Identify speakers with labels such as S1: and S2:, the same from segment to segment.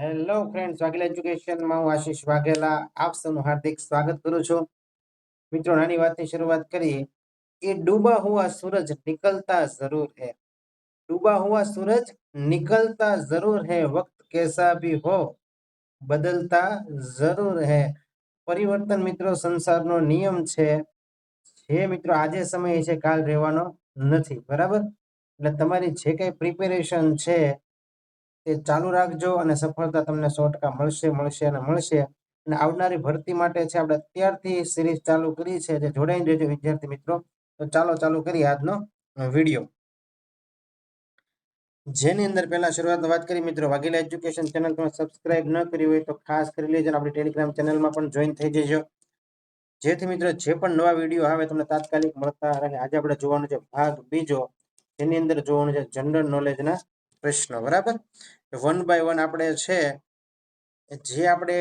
S1: Hello friends, Vaghela એજ્યુકેશનમાં હું આશીષ વાઘેલા આપ સૌનું હાર્દિક સ્વાગત કરું છું. મિત્રો, નાની વાતની શરૂઆત કરીએ. એ ડૂબા હુઆ સૂરજ નિકલતા જરૂર હૈ, डूबा हुआ सूरज निकलता जरूर है, वक्त कैसा भी हो બદલતા જરૂર હૈ. પરિવર્તન મિત્રો સંસારનો નિયમ છે. જે મિત્રો આજે સમય છે કાલ રહેવાનો નથી, બરાબર? એટલે તમારી જે કઈ પ્રિપેરેશન છે તે ચાલુ રાખજો અને સફળતા તમને 100% મળશે અને મળશે. અને આવનારી ભરતી માટે છે આપણે અત્યારથી સિરીઝ ચાલુ કરી છે, જે જોડાઈ રહેજો વિદ્યાર્થી મિત્રો. તો ચાલો ચાલુ કરીએ આજનો વિડીયો, જેની અંદર પહેલા શરૂઆતમાં વાત કરી મિત્રો, વાઘેલા એજ્યુકેશન ચેનલ તમે સબસ્ક્રાઇબ ન કરી હોય તો ખાસ કરી લેજો. આપણી ટેલિગ્રામ ચેનલમાં પણ જોઈન થઈ જજો, જેથી મિત્રો જે પણ નવા વિડીયો આવે તમને તાત્કાલિક મળતા રહે. આજે આપણે જોવાનું છે ભાગ બીજો, જેની અંદર જોવાનું છે જનરલ નોલેજના પ્રશ્નો, બરાબર? વન બાય વન આપણે છે જે આપણે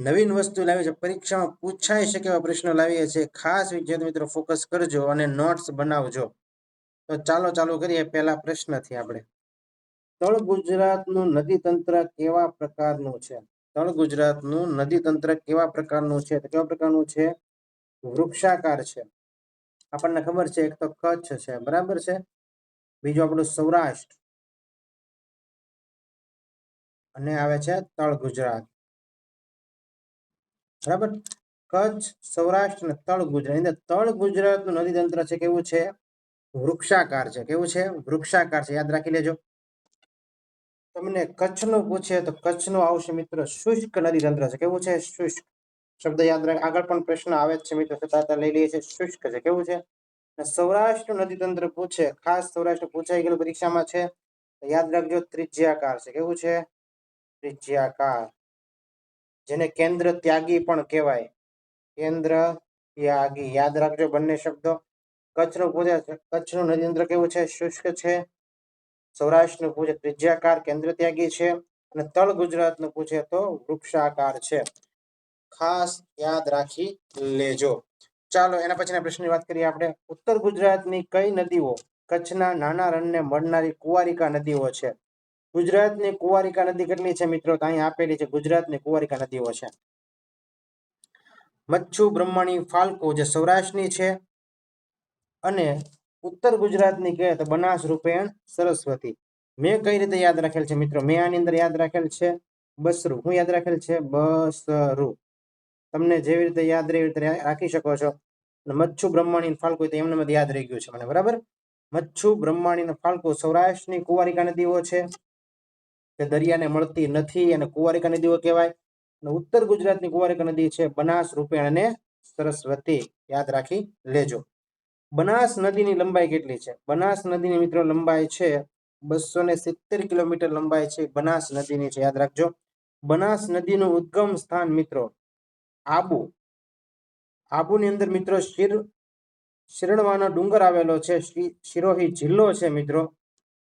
S1: નવીન વસ્તુ લાવી છે, પરીક્ષામાં પૂછાઈ શકે એવા પ્રશ્નો લાવીએ છીએ. ખાસ વિદ્યાર્થી મિત્રો ફોકસ કરજો અને નોટ્સ બનાવજો. તો ચાલો ચાલુ કરીએ પહેલા પ્રશ્નથી. આપણે તળ ગુજરાતનું નદી તંત્ર કેવા પ્રકારનું છે? તળ ગુજરાતનું નદી તંત્ર કેવા પ્રકારનું છે? કેવા પ્રકારનું છે? વૃક્ષાકાર છે. આપણને ખબર છે, એક તો કચ્છ છે, બરાબર છે, બીજું આપણું સૌરાષ્ટ્ર અને આવે છે તળ ગુજરાત, બરાબર? કચ્છ, સૌરાષ્ટ્ર અને તળ ગુજરાત. તળ ગુજરાતનું નદી તંત્ર છે કેવું છે? વૃક્ષાકાર છે. કેવું છે? વૃક્ષાકાર છે. યાદ રાખી લેજો. તમને કચ્છનું પૂછે તો કચ્છનું આવશે મિત્રો શુષ્ક નદી તંત્ર છે. કેવું છે? શુષ્ક શબ્દ યાદ રાખ. આગળ પણ પ્રશ્ન આવે જ છે મિત્રો, છતાં લઈ લઈએ છીએ. શુષ્ક છે. કેવું છે? સૌરાષ્ટ્ર નદી તંત્ર પૂછે, ખાસ સૌરાષ્ટ્ર પૂછાઈ ગયેલું પરીક્ષામાં છે, યાદ રાખજો ત્રિજ્યાકાર છે. કેવું છે? ત્રિજ્યાકાર, જેને કેન્દ્ર ત્યાગી પણ કહેવાય. કેન્દ્ર ત્યાગી, યાદ રાખજો બંને શબ્દો. કચ્છનું પૂછે, કચ્છનું નદી તંત્ર કેવું છે? શુષ્ક છે. સૌરાષ્ટ્રનું પૂછે ત્રિજ્યાકાર, કેન્દ્ર ત્યાગી છે. અને તળ ગુજરાતનું પૂછે તો વૃક્ષાકાર છે. ખાસ યાદ રાખી લેજો. ચાલો એના પછીના પ્રશ્નની વાત કરીએ આપણે. ઉત્તર ગુજરાતની કઈ નદીઓ કચ્છના નાના રણને મળનારી કુંવારિકા નદીઓ છે? ગુજરાતની કુંવારિકા નદી કેટલી છે મિત્રો? તો અહીં આપેલી છે. ગુજરાતની કુંવારિકા નદીઓ છે મચ્છુ, બ્રહ્મણી, ફાલ્ગુ જે સૌરાષ્ટ્રની છે, અને ઉત્તર ગુજરાતની કહે તો બનાસ, રૂપેણ, સરસ્વતી. મેં કઈ રીતે યાદ રાખેલ છે મિત્રો? મેં આની અંદર યાદ રાખેલ છે બસરુ. હું યાદ રાખેલ છે બસરુ. તમને જેવી રીતે યાદ રહે એવી રીતે રાખી શકો છો. મચ્છુ, બ્રહ્મણી, ફાલ્ગુ તો એમને યાદ રહી ગયું છે મને, બરાબર? મચ્છુ, બ્રહ્મણી અને ફાલ્ગુ સૌરાષ્ટ્રની કુંવારિકા નદીઓ છે, તે દરિયાને મળતી નથી અને કુંવારિકા નદીઓ કહેવાય. અને ઉત્તર ગુજરાતની કુંવારિકા નદી છે બનાસ, રૂપેણ અને સરસ્વતી. યાદ રાખી લેજો. બનાસ નદીની લંબાઈ કેટલી છે? બનાસ નદીની મિત્રો લંબાઈ છે 270 કિલોમીટર લંબાઈ છે બનાસ નદીની છે. યાદ રાખજો. બનાસ નદીનું ઉદ્ગમ સ્થાન મિત્રો આબુ. આબુની અંદર મિત્રો શિરણવાનો ડુંગર આવેલો છે. શિરોહી જિલ્લો છે મિત્રો.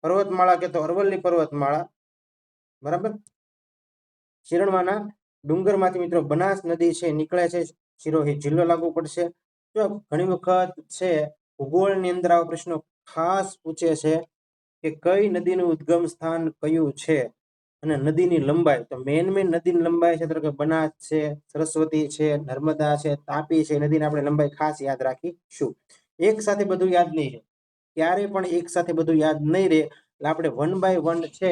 S1: પર્વતમાળા કે તો અરવલ્લી પર્વતમાળા, બરાબર? શિરણવાના ડુંગરમાંથી મિત્રો બનાસ નદી છે નીકળે છે. શિરોહી જિલ્લો લાગુ પડશે. જો ઘણી વખત છે ભૂગોળની અંદર આવા પ્રશ્નો ખાસ પૂછે છે કે કઈ નદીનું ઉદ્ગમ સ્થાન કયું છે અને નદીની લંબાઈ. તો મેન નદીની લંબાઈ છે તો કે બનાસ છે, સરસ્વતી છે, નર્મદા છે, તાપી છે. નદીની આપણે લંબાઈ ખાસ યાદ રાખીશું. એક સાથે બધું યાદ નહીં રહે, ક્યારે પણ એક સાથે બધું યાદ નહીં રહે. એટલે આપણે વન બાય વન છે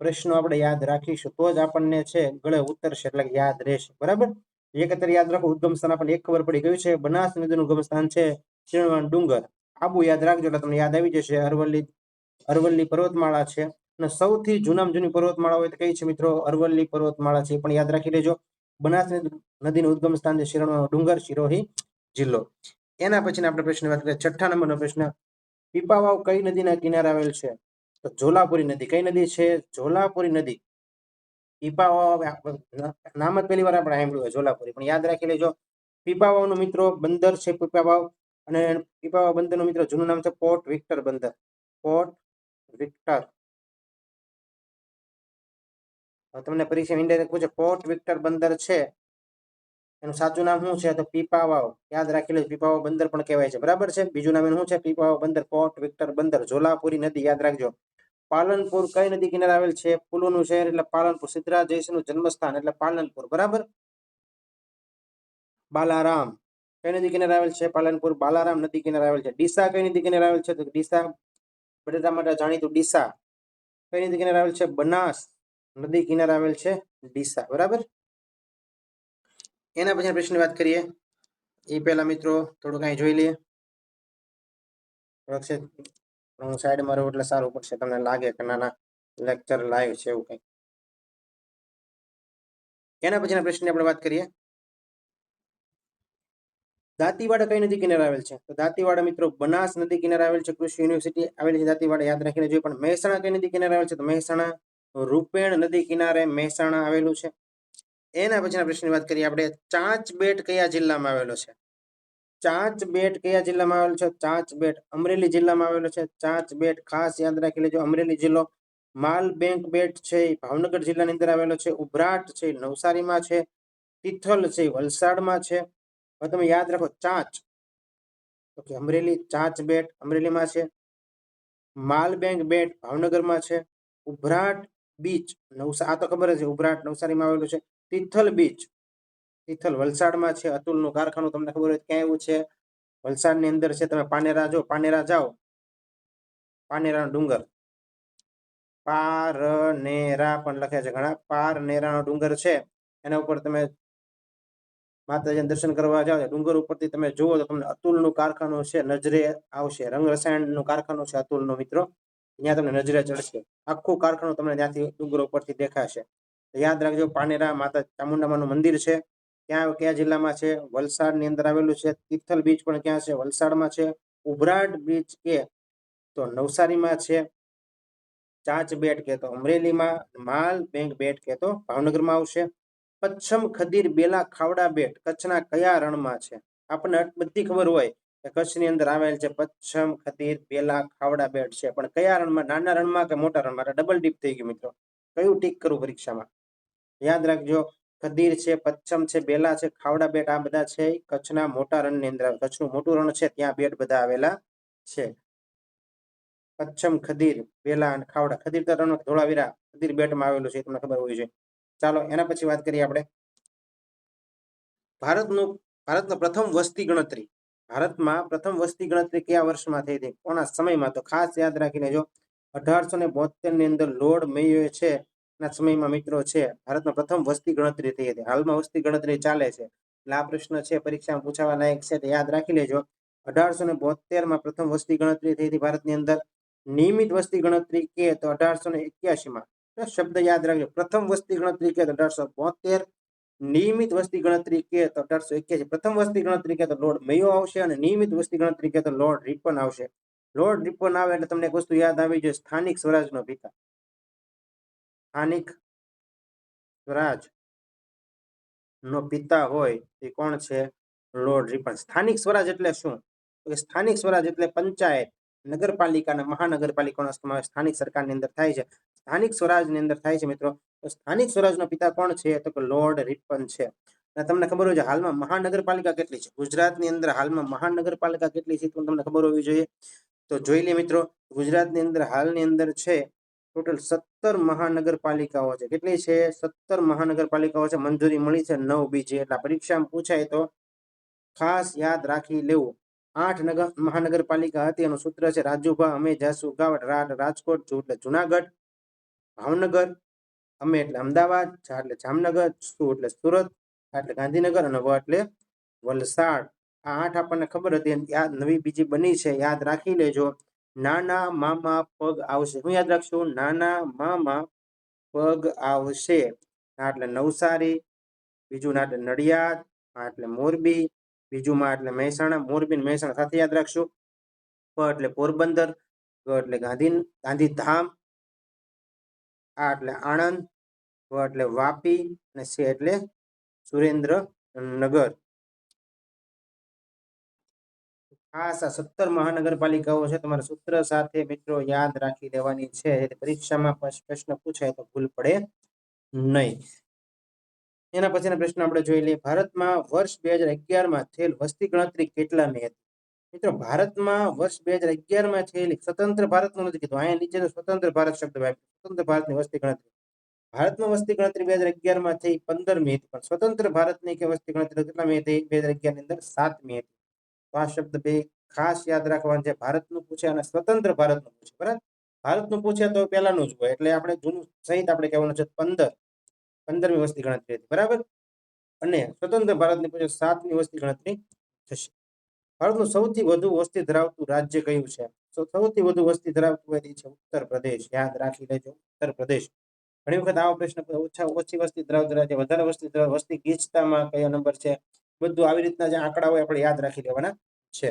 S1: પ્રશ્નો આપણે યાદ રાખીશું, તો જ આપણને છે ગળે ઉતરશે, એટલે યાદ રહેશે, બરાબર? એક અત્યારે યાદ રાખો, ઉદ્ગમ સ્થાન આપણને એક ખબર પડી ગયું છે. બનાસ નદીનું ઉદ્ગમ સ્થાન છે શિરણવાનો ડુંગર. આબુ યાદ રાખજો એટલે તમને યાદ આવી જશે. અરવલ્લી પર્વતમાળા છે. અને સૌથી જૂનામાં જૂની પર્વતમાળા હોય તો કઈ છે મિત્રો? અરવલ્લી પર્વતમાળા છે, એ પણ યાદ રાખી લેજો. બનાસ નદીનું ઉદ્ગમ સ્થાન છે શિરણવાનો ડુંગર, શિરોહી જિલ્લો. એના પછી આપણે પ્રશ્ન વાત કરીએ. 6 નંબરનો પ્રશ્ન. પીપાવાવ કઈ નદીના કિનારે આવેલ છે? તો ઝોલાપુરી નદી. કઈ નદી છે? ઝોલાપુરી નદી. પીપાવાવ નામ જ પહેલી વાર આપણે સાંભળ્યું હોય, ઝોલાપુરી, પણ યાદ રાખી લેજો. પીપાવાવનું મિત્રો બંદર છે પીપાવાવ, અને પીપાવાવ બંદરનું મિત્રો જૂનું નામ છે પોર્ટ વિક્ટર બંદર. Port Victor. તમને પરીક્ષા ઇન્ડાયરેક્ટ પૂછે પોર્ટ વિક્ટર બંદર છે, એનું સાચું નામ શું છે? તો પીપાવાવ. યાદ રાખી લેજો. પીપાવાવ બંદર પણ કહેવાય છે, બરાબર છે? બીજું નામ એનું શું છે? પીપાવાવ બંદર, પોર્ટ વિક્ટર બંદર, ઝોલાપુરી નદી. યાદ રાખજો. પાલનપુર કઈ નદી કિનારે આવેલ છે? ફૂલોનું શહેર એટલે પાલનપુર. સિદ્ધરાજ જયસિંહનું જન્મસ્થાન એટલે પાલનપુર. બરાબર. બાલારામ કઈ નદી કિનારે આવેલ છે? પાલનપુર. બાલારામ નદી કિનારે આવેલ છે. ડીસા કઈ નદી કિનારે આવેલ છે? તો ડીસા બટેટા માટે જાણીતું ડીસા કઈ નદી કિનારે આવેલ છે? બનાસ નદી કિનારે આવેલ છે ડીસા. બરાબર. એના પછી પ્રશ્નની વાત કરીએ એ પહેલા મિત્રો થોડું કઈ જોઈ લઈએ. હું સાઈડમાં રહું એટલે સારું પડશે, તમને લાગે કે નાના લેક્ચર લાઈવ છે એવું કઈ. એના પછીના પ્રશ્નની આપણે વાત કરીએ. દાંતીવાડા કઈ નદી કિનારે આવેલ છે? તો દાંતીવાડા મિત્રો બનાસ નદી કિનારે આવેલ છે. કૃષિ યુનિવર્સિટી આવેલી છે દાંતીવાડા, યાદ રાખીને જોઈએ. પણ મહેસાણા કઈ નદી કિનારે આવેલ છે? તો મહેસાણા રૂપેણ નદી કિનારે મહેસાણા આવેલું છે. એના પછીના પ્રશ્નની વાત કરીએ આપણે. ચાંચ બેટ કયા જિલ્લામાં આવેલો છે? ચાંચ બેટ કયા જિલ્લામાં આવેલો છે? ચાંચ બેટ અમરેલી જિલ્લામાં આવેલો છે. ચાંચ બેટ ખાસ યાદ રાખી લેજો, અમરેલી જિલ્લો. માલ બેંક બેટ છે એ ભાવનગર જિલ્લાની અંદર આવેલો છે. ઉભરાટ છે નવસારીમાં છે. તિથલ છે વલસાડમાં છે. હવે તમે યાદ રાખો ચાંચ, તો કે અમરેલી ચાંચ બેટ અમરેલીમાં છે. માલબેંક બેટ ભાવનગરમાં છે. ઉભરાટ બીચ આ તો ખબર જ છે, ઉભરાટ નવસારીમાં આવેલું છે. તિથલ બીચ તિથલ વલસાડમાં છે. અતુલનું કારખાનું તમને ખબર હોય ક્યાં એવું છે? વલસાડની અંદર છે. તમે પાનેરા જો પાનેરા જાઓ, પાનેરાનો ડુંગર પારનેરા પણ લખે છે ઘણા. પારનેરાનો ડુંગર છે, એના ઉપર તમે માતાજીના દર્શન કરવા જાઓ, ડુંગર ઉપરથી તમે જુઓ તો તમને અતુલનું કારખાનું છે નજરે આવશે. રંગ રસાયણનું કારખાનું છે અતુલનું મિત્રો, ત્યાં તમને નજરે ચડશે. આખું કારખાનું તમને ત્યાંથી ડુંગર ઉપરથી દેખાશે. યાદ રાખજો, પાનેરા માતા ચામુંડામાનું મંદિર છે, ક્યાં કયા જિલ્લામાં છે? વલસાડની અંદર આવેલું છે. તિથલ બીચ પણ ક્યાં છે? વલસાડમાં છે. ઉભરાટ બીચ કે તો નવસારીમાં છે. ચાંચ બેટ કે તો અમરેલીમાં. માલ બેંક બેટ કે તો ભાવનગરમાં આવશે. પચ્છમ ખદીર બેલા ખાવડા બેટ કચ્છના કયા રણમાં છે? આપણને બધી ખબર હોય કે કચ્છની અંદર આવેલ છે પચ્છમ ખદીર બેલા ખાવડા બેટ છે, પણ કયા રણમાં? નાના રણમાં કે મોટા રણમાં? ડબલ ડીપ થઈ ગયું મિત્રો. કયું ટીક કરવું પરીક્ષામાં? યાદ રાખજો, ખદીર છે, પચ્છમ છે, બેલા છે, ખાવડા બેટ આ બધા છે કચ્છના મોટા રણની અંદર. કચ્છનું મોટું રણ છે ત્યાં બેટ બધા આવેલા છે. પચ્છમ ખદીર બેલા અને ખાવડા. ખદીર તો રણ ધોળાવીરા ખદીર બેટમાં આવેલું છે, તમને ખબર હોવી જોઈએ. ચાલો એના પછી વાત કરીએ આપણે. ભારતનો પ્રથમ વસ્તી ગણતરી, ભારતમાં પ્રથમ વસ્તી ગણતરી કયા વર્ષમાં થઈ હતી? કોના સમયમાં? તો ખાસ યાદ રાખીને જો 1872 ની અંદર લોર્ડ મેયોએ છે ના સમયમાં મિત્રો છે ભારતમાં પ્રથમ વસ્તી ગણતરી થઈ હતી. હાલમાં વસ્તી ગણતરી ચાલે છે એટલે આ પ્રશ્ન છે પરીક્ષામાં પૂછાવા લાયક છે, યાદ રાખી લેજો. 1872 પ્રથમ વસ્તી ગણતરી થઈ હતી ભારતની અંદર. નિયમિત વસ્તી ગણતરી કે તો 1881. શબ્દ યાદ રાખજો, પ્રથમ વસ્તી ગણતરી કે તો 1872, નિયમિત વસ્તી ગણતરી કે તો 1881. પ્રથમ વસ્તી ગણતરી કે તો લોર્ડ મેયો આવશે અને નિયમિત વસ્તી ગણતરી કે તો લોર્ડ રિપન આવશે. લોર્ડ રિપન આવે એટલે તમને એક વસ્તુ યાદ આવી જોઈએ, સ્થાનિક સ્વરાજનો પિતા. સ્થાનિક સ્વરાજ નો પિતા હોય એ કોણ છે? Lord Ripon. સ્થાનિક સ્વરાજ એટલે શું? સ્થાનિક સ્વરાજ એટલે પંચાયત, નગરપાલિકા અને મહાનગરપાલિકાનો સમાવેશ સ્થાનિક સરકારની અંદર થાય છે. સ્થાનિક સ્વરાજની અંદર થાય છે મિત્રો. તો સ્થાનિક સ્વરાજનો પિતા કોણ છે? તો કે લોર્ડ રિપન છે. અને તમને ખબર હોય છે હાલમાં મહાનગરપાલિકા કેટલી છે? ગુજરાતની અંદર હાલમાં મહાનગરપાલિકા કેટલી છે તમને ખબર હોવી જોઈએ. તો જોઈ લે મિત્રો, ગુજરાતની અંદર હાલની અંદર છે ટોટલ 17 મહાનગરપાલિકાઓ છે. કેટલી છે? 17 મહાનગરપાલિકાઓ છે. મંજૂરી મળી છે 9 બીજી. એટલે પરીક્ષામાં પૂછાય તો ખાસ યાદ રાખી લેવું. 8 મહાનગરપાલિકા હતી, એનું સૂત્ર છે રાજુભા, અમે, જાસુ, ગાવટ, રાટ, રાજકોટ, જુ એટલે જુનાગઢ, ભાવનગર, અમે એટલે અમદાવાદ, જા એટલે જામનગર, સુ એટલે સુરત, એટલે ગાંધીનગર અને વ એટલે વલસાડ. આ 8 આપણને ખબર હતી. યાદ નવી બીજી બની છે, યાદ રાખી લેજો. નાના મામા પગ આવશે. શું યાદ રાખશું? નાના મામા પગ આવશે. એટલે નવસારી, બીજું ના એટલે નડિયાદ, એટલે મોરબી, બીજું માં એટલે મહેસાણા. મોરબી ને મહેસાણા સાથે યાદ રાખશું. પ એટલે પોરબંદર, ગ એટલે ગાંધીધામ, આ એટલે આણંદ, વ એટલે વાપી અને સે એટલે સુરેન્દ્રનગર. ખાસ આ 17 મહાનગરપાલિકાઓ છે, તમારા સૂત્ર સાથે મિત્રો યાદ રાખી દેવાની છે. પરીક્ષામાં પ્રશ્ન પૂછાય તો ભૂલ પડે નહીં. એના પછીના પ્રશ્ન આપણે જોઈ લઈએ. ભારતમાં વર્ષ 2011 થયેલ વસ્તી ગણતરી કેટલાની હતી? મિત્રો ભારતમાં વર્ષ 2011 થયેલી સ્વતંત્ર ભારતનું નથી કીધું, અહીંયા નીચે સ્વતંત્ર ભારત શબ્દ વાપર્યો. સ્વતંત્ર ભારતની વસ્તી ગણતરી, ભારતમાં વસ્તી ગણતરી 2011 થઈ 15મી હતી, પણ સ્વતંત્ર ભારતની કે વસ્તી ગણતરી કેટલામી હતી? 2011 ની અંદર 7મી હતી. તો આ શબ્દ બે ખાસ યાદ રાખવાનું છે. ભારતનું પૂછે અને સ્વતંત્ર ભારતનું પૂછે, બરાબર. ભારતનું પૂછે તો પહેલાનું જ હોય, એટલે આપણે જૂનું સહિત આપણે કહેવાનું છે 15મી વસ્તી ગણતરી હતી, બરાબર. અને સ્વતંત્ર ભારતની પૂછે 7મી વસ્તી ગણતરી થશે. ભારતનું સૌથી વધુ વસ્તી ધરાવતું રાજ્ય કયું છે? સૌથી વધુ વસ્તી ધરાવતું હોય તે છે ઉત્તર પ્રદેશ. યાદ રાખી લેજો, ઉત્તર પ્રદેશ. ઘણી વખત આવો પ્રશ્ન ઓછી વસ્તી ધરાવતું રાજ્ય, વધારે વસ્તી ગીચતામાં કયો નંબર છે, બધું આવી રીતના જે આંકડા હોય આપણે યાદ રાખી લેવાના છે.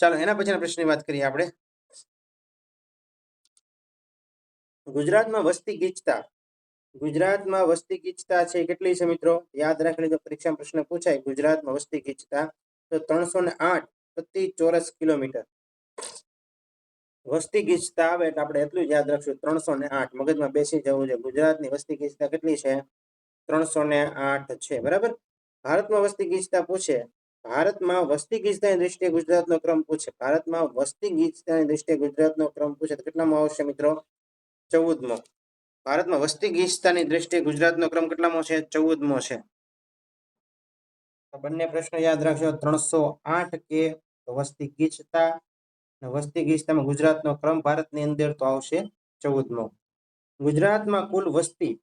S1: ચાલો એના પછીના પ્રશ્નની વાત કરીએ આપણે. ગુજરાતમાં વસ્તી ગીચતા, ગુજરાતમાં વસ્તી ગીચતા છે કેટલી છે મિત્રો? યાદ રાખી લેજો, પરીક્ષામાં પ્રશ્ન પૂછાય ગુજરાતમાં વસ્તી ગીચતા તો 308 પ્રતિ ચોરસ કિલોમીટર. વસ્તી ગીચતા આવે એટલે આપણે એટલું જ યાદ રાખશું, 308. મગજમાં બેસી જવું છે. ગુજરાતની વસ્તી ગીચતા કેટલી છે? 308 છે, બરાબર. ભારતમાં વસ્તી ગીચતા પૂછે, ભારતમાં વસ્તી ગીચતાની દ્રષ્ટિએ ગુજરાતનો ક્રમ પૂછે, ભારતમાં વસ્તી ગીચતાની દ્રષ્ટિએ ગુજરાતનો ક્રમ પૂછે તો કેટલામાં આવશે મિત્રો? 14મો. ભારતમાં વસ્તી ગીચતાની દ્રષ્ટિએ ગુજરાતનો ક્રમ કેટલામો છે? 14મો છે. બંને પ્રશ્નો યાદ રાખજો. 308 કે વસ્તી ગીચતા, વસ્તી ગીચતામાં ગુજરાતનો ક્રમ ભારતની અંદર તો આવશે 14મો. ગુજરાતમાં કુલ વસ્તી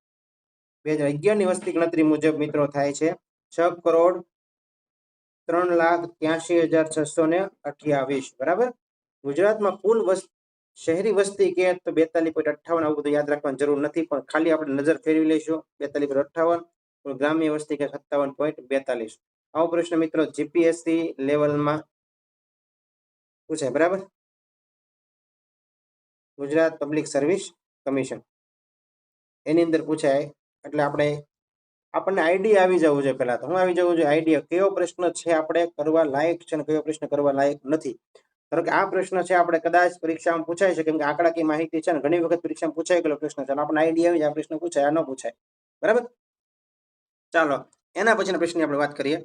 S1: 2011 ની વસ્તી ગણતરી મુજબ મિત્રો થાય છે 6,03,83,628, બરાબર. ગુજરાતમાં કુલ શહેરી વસ્તી કે તો 42.58. આવું બધું યાદ રાખવાની જરૂર નથી, પણ ખાલી આપણે નજર ફેરવી લઈશું. 42.58. ગ્રામ્ય વસ્તી કે 57.42. આવો પ્રશ્ન મિત્રો જીપીએસસી લેવલમાં પૂછાય, બરાબર. ગુજરાત પબ્લિક સર્વિસ કમિશન એની અંદર પૂછાય, એટલે આપણને આઈડિયા આવી જવું છે. પહેલા તો હું આવી જવું જોઈએ આઈડિયા, કયો પ્રશ્ન છે આપણે કરવા લાયક છે અને કયો પ્રશ્ન કરવા લાયક નથી. ધારો કે આ પ્રશ્ન છે આપણે કદાચ પરીક્ષામાં પૂછાય છે, કેમ કે આંકડાકીય માહિતી છે ને ઘણી વખત પરીક્ષામાં પૂછાય ગયેલો પ્રશ્ન છે, આપણને આઈડિયા આવી જાય આ પ્રશ્ન પૂછાય, આ ન પૂછાય, બરાબર. ચાલો એના પછીના પ્રશ્નની આપણે વાત કરીએ.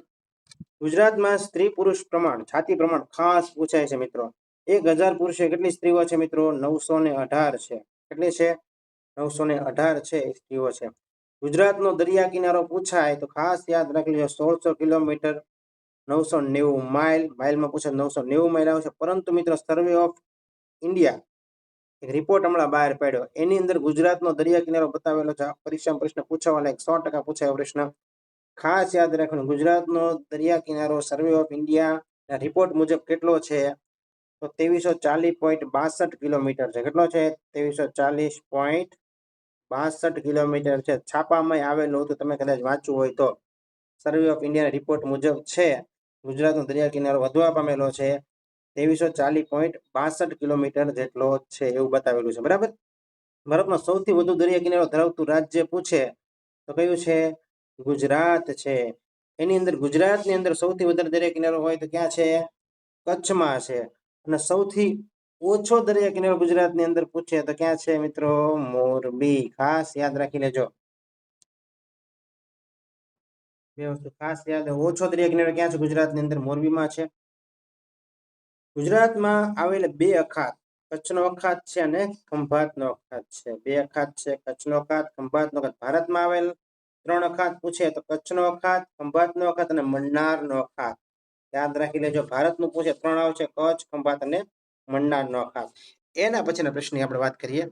S1: ગુજરાતમાં સ્ત્રી પુરુષ પ્રમાણ, છાતી પ્રમાણ ખાસ પૂછાય છે મિત્રો. 1000 પુરુષે કેટલી સ્ત્રીઓ છે મિત્રો? 918 છે. કેટલી છે? 918 છે સ્ત્રીઓ છે. ગુજરાતનો દરિયા કિનારો પૂછાય તો ખાસ યાદ રાખી લેજો, 1600 કિલોમીટર, 990 માઇલ. માઇલમાં પૂછે 990 માઇલ આવશે. પરંતુ મિત્રો સર્વે ઓફ ઇન્ડિયા એક રિપોર્ટ હમણાં બહાર પાડ્યો, એની અંદર ગુજરાતનો દરિયા કિનારો બતાવેલો છે. પરીક્ષામાં પ્રશ્ન પૂછાવા લાયક 100% પૂછાયો પ્રશ્ન. ખાસ યાદ રાખવાનું, ગુજરાતનો દરિયા કિનારો સર્વે ઓફ ઇન્ડિયા રિપોર્ટ મુજબ કેટલો છે? તો 2340.62 કિલોમીટર છે. કેટલો છે? 2340.62 કિલોમીટર છે. છાપામાં આવેલું હતું, તમે કદાચ વાંચવું હોય તો. સર્વે ઓફ ઇન્ડિયાના રિપોર્ટ મુજબ છે ગુજરાતનો દરિયા કિનારો વધવા પામેલો છે 2340.62 કિલોમીટર જેટલો છે, એવું બતાવેલું છે, બરાબર. ભારતમાં સૌથી વધુ દરિયા કિનારો ધરાવતું રાજ્ય પૂછે તો કયું છે? ગુજરાત છે. એની અંદર ગુજરાતની અંદર સૌથી વધારે દરિયા કિનારો હોય તો ક્યાં છે? કચ્છમાં છે. અને સૌથી ઓછો દરિયા કિનારો ગુજરાતની અંદર પૂછે તો ક્યાં છે મિત્રો? મોરબી. ખાસ યાદ રાખી લેજો. બે વસ્તુ ખાસ યાદ, ઓછો દરિયા કિનારો ક્યાં છે ગુજરાતની અંદર? મોરબીમાં છે. ગુજરાતમાં આવેલા બે અખાત, કચ્છનો અખાત છે અને ખંભાતનો અખાત છે. બે અખાત છે, કચ્છનો અખાત, ખંભાતનો અખાત. ભારતમાં આવેલ 3 અખાત પૂછે તો કચ્છનો અખાત, ખંભાતનો અખાત અને મન્નારનો અખાત. યાદ રાખી લેજો. ભારતનું પૂછે 3 આવશે, કચ્છ, ખંભાત અને મન્નારનો અખાત. એના પછીના પ્રશ્નની આપણે વાત કરીએ.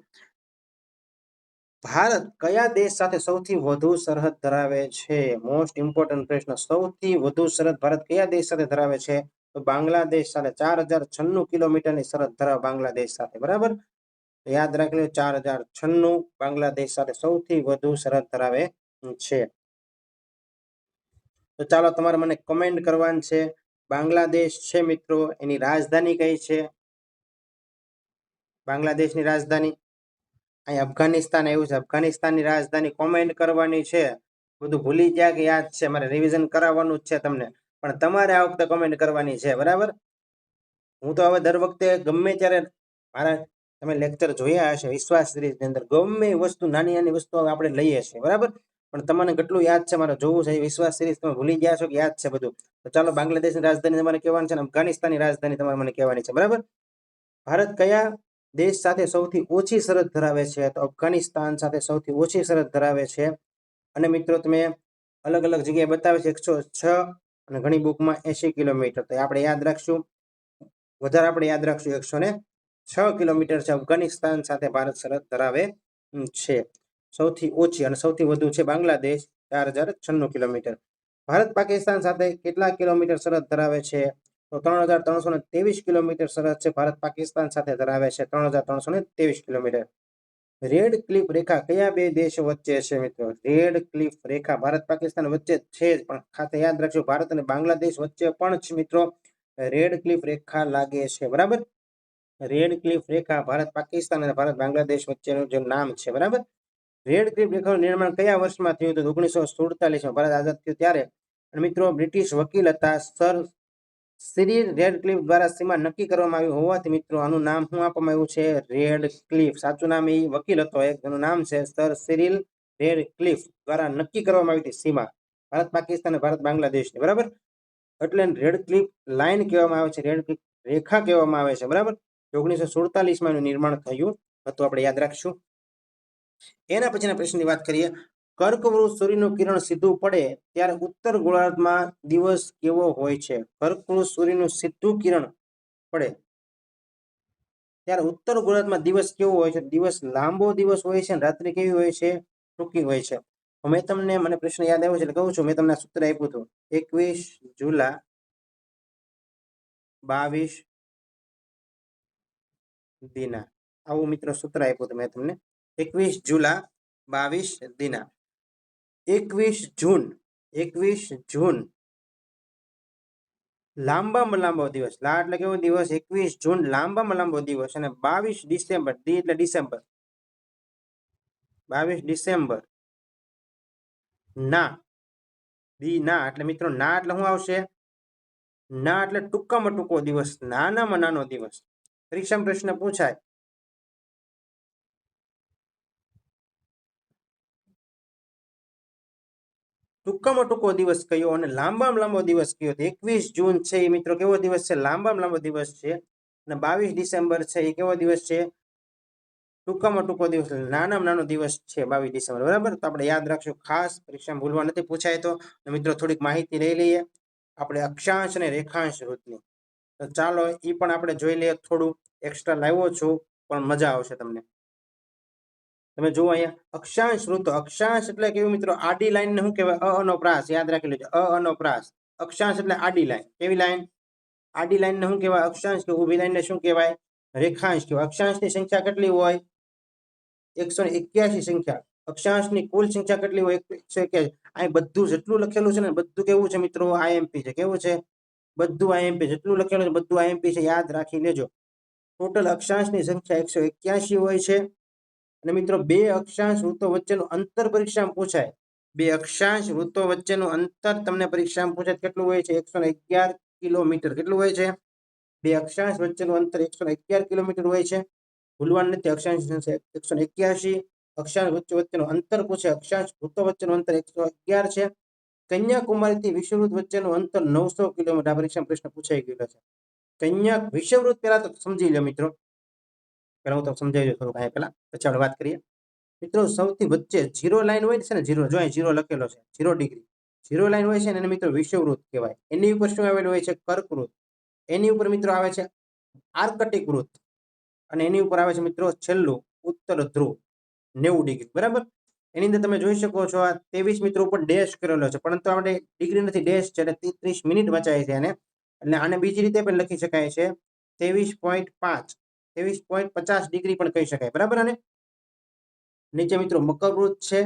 S1: ભારત કયા દેશ સાથે સૌથી વધુ સરહદ ધરાવે છે? મોસ્ટ ઇમ્પોર્ટન્ટ પ્રશ્ન. સૌથી વધુ સરહદ ભારત કયા દેશ સાથે ધરાવે છે? તો બાંગ્લાદેશ સાથે. 4096 કિલોમીટરની સરહદ ધરાવે બાંગ્લાદેશ સાથે, બરાબર. યાદ રાખી લો, 4096 બાંગ્લાદેશ સાથે સૌથી વધુ સરહદ ધરાવે છે. તો ચાલો તમારે મને કમેન્ટ કરવાની છે. બાંગ્લાદેશ છે મિત્રો, એની રાજધાની કઈ છે? બાંગ્લાદેશની રાજધાની અહીં અફઘાનિસ્તાન આવ્યું છે, અફઘાનિસ્તાનની રાજધાની કોમેન્ટ કરવાની છે. બધું ભૂલી ગયા કે યાદ છે? મારે રિવિઝન કરાવવાનું જ છે તમને, પણ તમારે આ વખતે કોમેન્ટ કરવાની છે, બરાબર. હું તો હવે દર વખતે ગમે ત્યારે મારા, તમે લેક્ચર જોયા હશે વિશ્વાસ સિરીઝની અંદર, ગમે વસ્તુ નાની નાની વસ્તુ આપણે લઈએ છીએ, બરાબર. પણ તમને કેટલું યાદ છે મારે જોવું છે. વિશ્વાસ સિરીઝ તમે ભૂલી ગયા છો કે યાદ છે બધું? તો ચાલો, બાંગ્લાદેશની રાજધાની તમારે કહેવાની છે અને અફઘાનિસ્તાનની રાજધાની તમારે મને કહેવાની છે, બરાબર? ભારત કયા દેશ સાથે સૌથી ઓછી સરહદ ધરાવે છે? તો અફઘાનિસ્તાન સાથે સૌથી ઓછી સરહદ ધરાવે છે. અને મિત્રો તમે અલગ અલગ જગ્યાએ બતાવે છે 106 અને ઘણી બુકમાં 80 કિલોમીટર. તો આપણે યાદ રાખશું, વધારે આપણે યાદ રાખશું 106 કિલોમીટર છે અફઘાનિસ્તાન સાથે ભારત સરહદ ધરાવે છે. સૌથી ઓછી અને સૌથી વધુ છે બાંગ્લાદેશ, 4096 કિલોમીટર. ભારત પાકિસ્તાન સાથે કેટલા કિલોમીટર સરહદ ધરાવે છે? તો 3323 કિલોમીટર સરહદ છે ભારત પાકિસ્તાન સાથે ધરાવે છે, 3323 કિલોમીટર. રેડ ક્લિફ રેખા કયા બે દેશો વચ્ચે છે મિત્રો? રેડ ક્લિફ રેખા ભારત પાકિસ્તાન વચ્ચે છે જ, પણ ખાતે યાદ રાખજો ભારત અને બાંગ્લાદેશ વચ્ચે પણ છે મિત્રો રેડ ક્લિફ રેખા લાગે છે, બરાબર? રેડ ક્લિફ રેખા ભારત પાકિસ્તાન અને ભારત બાંગ્લાદેશ વચ્ચેનું જે નામ છે, બરાબર? રેડ ક્લિફ રેખાનું નિર્માણ કયા વર્ષમાં થયું હતું? 1947માં ભારત આઝાદ થયું ત્યારે. અને મિત્રો બ્રિટિશ વકીલ હતા સર સિરિલ રેડક્લિફ દ્વારા સીમા નક્કી કરવામાં આવી હોવાથી મિત્રો આનું નામ શું આપવામાં આવ્યું છે? Red cliff. સાચું નામ એ વકીલ હતો એક, એનું નામ છે સર સિરિલ રેડક્લિફ દ્વારા નક્કી કરવામાં આવી હતી સીમા ભારત પાકિસ્તાન અને ભારત બાંગ્લાદેશની, બરાબર? એટલે રેડ ક્લિફ લાઈન કહેવામાં આવે છે, રેડ ક્લિફ રેખા કહેવામાં આવે છે, બરાબર? 1947માં એનું નિર્માણ થયું હતું, આપણે યાદ રાખશું. એના પછીના પ્રશ્નની વાત કરીએ. કર્કવૃત સૂર્યનું કિરણ સીધું પડે ત્યારે ઉત્તર ગોળાર્ધમાં દિવસ કેવો હોય છે? કર્કવૃત સૂર્યનું સીધું કિરણ પડે ત્યારે ઉત્તર ગોળાર્ધમાં દિવસ કેવો હોય છે? દિવસ લાંબો દિવસ હોય છે, રાત્રિ કેવી હોય છે? ટૂંકી હોય છે. મેં તમને, મને પ્રશ્ન યાદ આવ્યો છે એટલે કહું છું, મેં તમને સૂત્ર આપ્યું હતું 21 જુલા 22 દિના. આવું મિત્રો સૂત્ર આપ્યું હતું મેં તમને, 21 જુલા 22 દિના. 21 જૂન લાંબામાં લાંબો દિવસ. લા એટલે કેવો દિવસ? 21 જૂન લાંબામાં લાંબો દિવસ. અને 22 ડિસેમ્બર, ડી એટલે ડિસેમ્બર, 22 ડિસેમ્બર ના, દી ના એટલે મિત્રો ના એટલે શું આવશે? ના એટલે ટૂંકામાં ટૂંકો દિવસ, નાનામાં નાનો દિવસ. પરીક્ષામાં પ્રશ્ન પૂછાય ટૂંકામાં ટૂંકો દિવસ કયો અને લાંબામાં લાંબો દિવસ કયો? 21 જૂન છે એ મિત્રો કેવો દિવસ છે? લાંબામાં લાંબો દિવસ છે. અને 22 ડિસેમ્બર છે એ કેવો દિવસ છે? ટૂંકામાં ટૂંકો દિવસ, નાનામાં નાનો દિવસ છે 22 ડિસેમ્બર, બરાબર? તો આપણે યાદ રાખશું ખાસ, પરીક્ષામાં ભૂલવા નથી પૂછાય. તો મિત્રો થોડીક માહિતી લઈ લઈએ આપણે અક્ષાંશ અને રેખાંશ વૃત્તની. તો ચાલો એ પણ આપણે જોઈ લઈએ. થોડું એક્સ્ટ્રા લાવ્યો છું પણ મજા આવશે તમને. તમે જુઓ અહીંયા અક્ષાંશ વૃત્તો. અક્ષાંશ એટલે કેવું મિત્રો? આડી લાઈન ને શું કહેવાય? અનો પ્રાસ. યાદ રાખી લેજો, અનો પ્રાસ. અક્ષાંશ એટલે આડી લાઈન. કેવી લાઈન? આડી લાઈન ને શું કહેવાય? અક્ષાંશ કે ઊભી લાઈન ને શું કહેવાય? રેખાંશ કહેવાય. અક્ષાંશની સંખ્યા કેટલી હોય? 181 સંખ્યા. અક્ષાંશની કુલ સંખ્યા કેટલી હોય? 181. અહીં બધું જેટલું લખેલું છે ને બધું કેવું છે મિત્રો? આઈએમપી છે. કેવું છે? બધું આઈએમપી. જેટલું લખેલું છે બધું આઈએમપી છે, યાદ રાખી લેજો. ટોટલ અક્ષાંશની સંખ્યા 181 હોય છે. અને મિત્રો બે અક્ષાંશ વૃત્તો વચ્ચેનું અંતર પરીક્ષામાં પૂછાય. બે અક્ષાંશ વૃત્તો વચ્ચેનું અંતર તમને પરીક્ષામાં પૂછાય કેટલું હોય છે? 111 કિલોમીટર. કેટલું હોય છે? બે અક્ષાંશ વચ્ચેનું અંતર 111 કિલોમીટર હોય છે. ભૂલવાનું નથી. અક્ષાંશ 181. અક્ષાંશ વચ્ચેનું અંતર પૂછે. અક્ષાંશ વૃત્તો વચ્ચેનું અંતર 111 છે. કન્યાકુમારીથી વિષુવવૃત્ત વચ્ચેનું અંતર 900 કિલોમીટર. પરીક્ષામાં પ્રશ્ન પૂછાઈ ગયેલો છે. વિષુવવૃત્ત પહેલા તો સમજી લો મિત્રો. પહેલા હું તો સમજાવી દઉં થોડુંક અહીંયા પહેલા, પછી આપણે વાત કરીએ. મિત્રો સૌથી વચ્ચે ઝીરો લાઈન હોય છે ને, ઝીરો, જો અહીં ઝીરો લખેલો છે, 0 ડિગ્રી ઝીરો લાઈન હોય છે ને એને મિત્રો વિષુવવૃત્ત કહેવાય. એની ઉપર શું આવેલું હોય છે? કર્કવૃત્ત. એની ઉપર મિત્રો આવે છે આર્કટિક વૃત્ત. અને એની ઉપર આવે છે મિત્રો છેલ્લું ઉત્તર ધ્રુવ, 90 ડિગ્રી, બરાબર? એની અંદર તમે જોઈ શકો છો આ 23 મિત્રો ઉપર ડેશ કરેલો છે, પરંતુ આપણે ડિગ્રી નથી, ડેશ છે, એટલે 30 મિનિટ વચાય છે એને. એટલે આને બીજી રીતે પણ લખી શકાય છે 23.5, 23.50 ડિગ્રી પણ કહી શકાય, બરાબર? અને નીચે મિત્રો મકરવૃત્ત છે,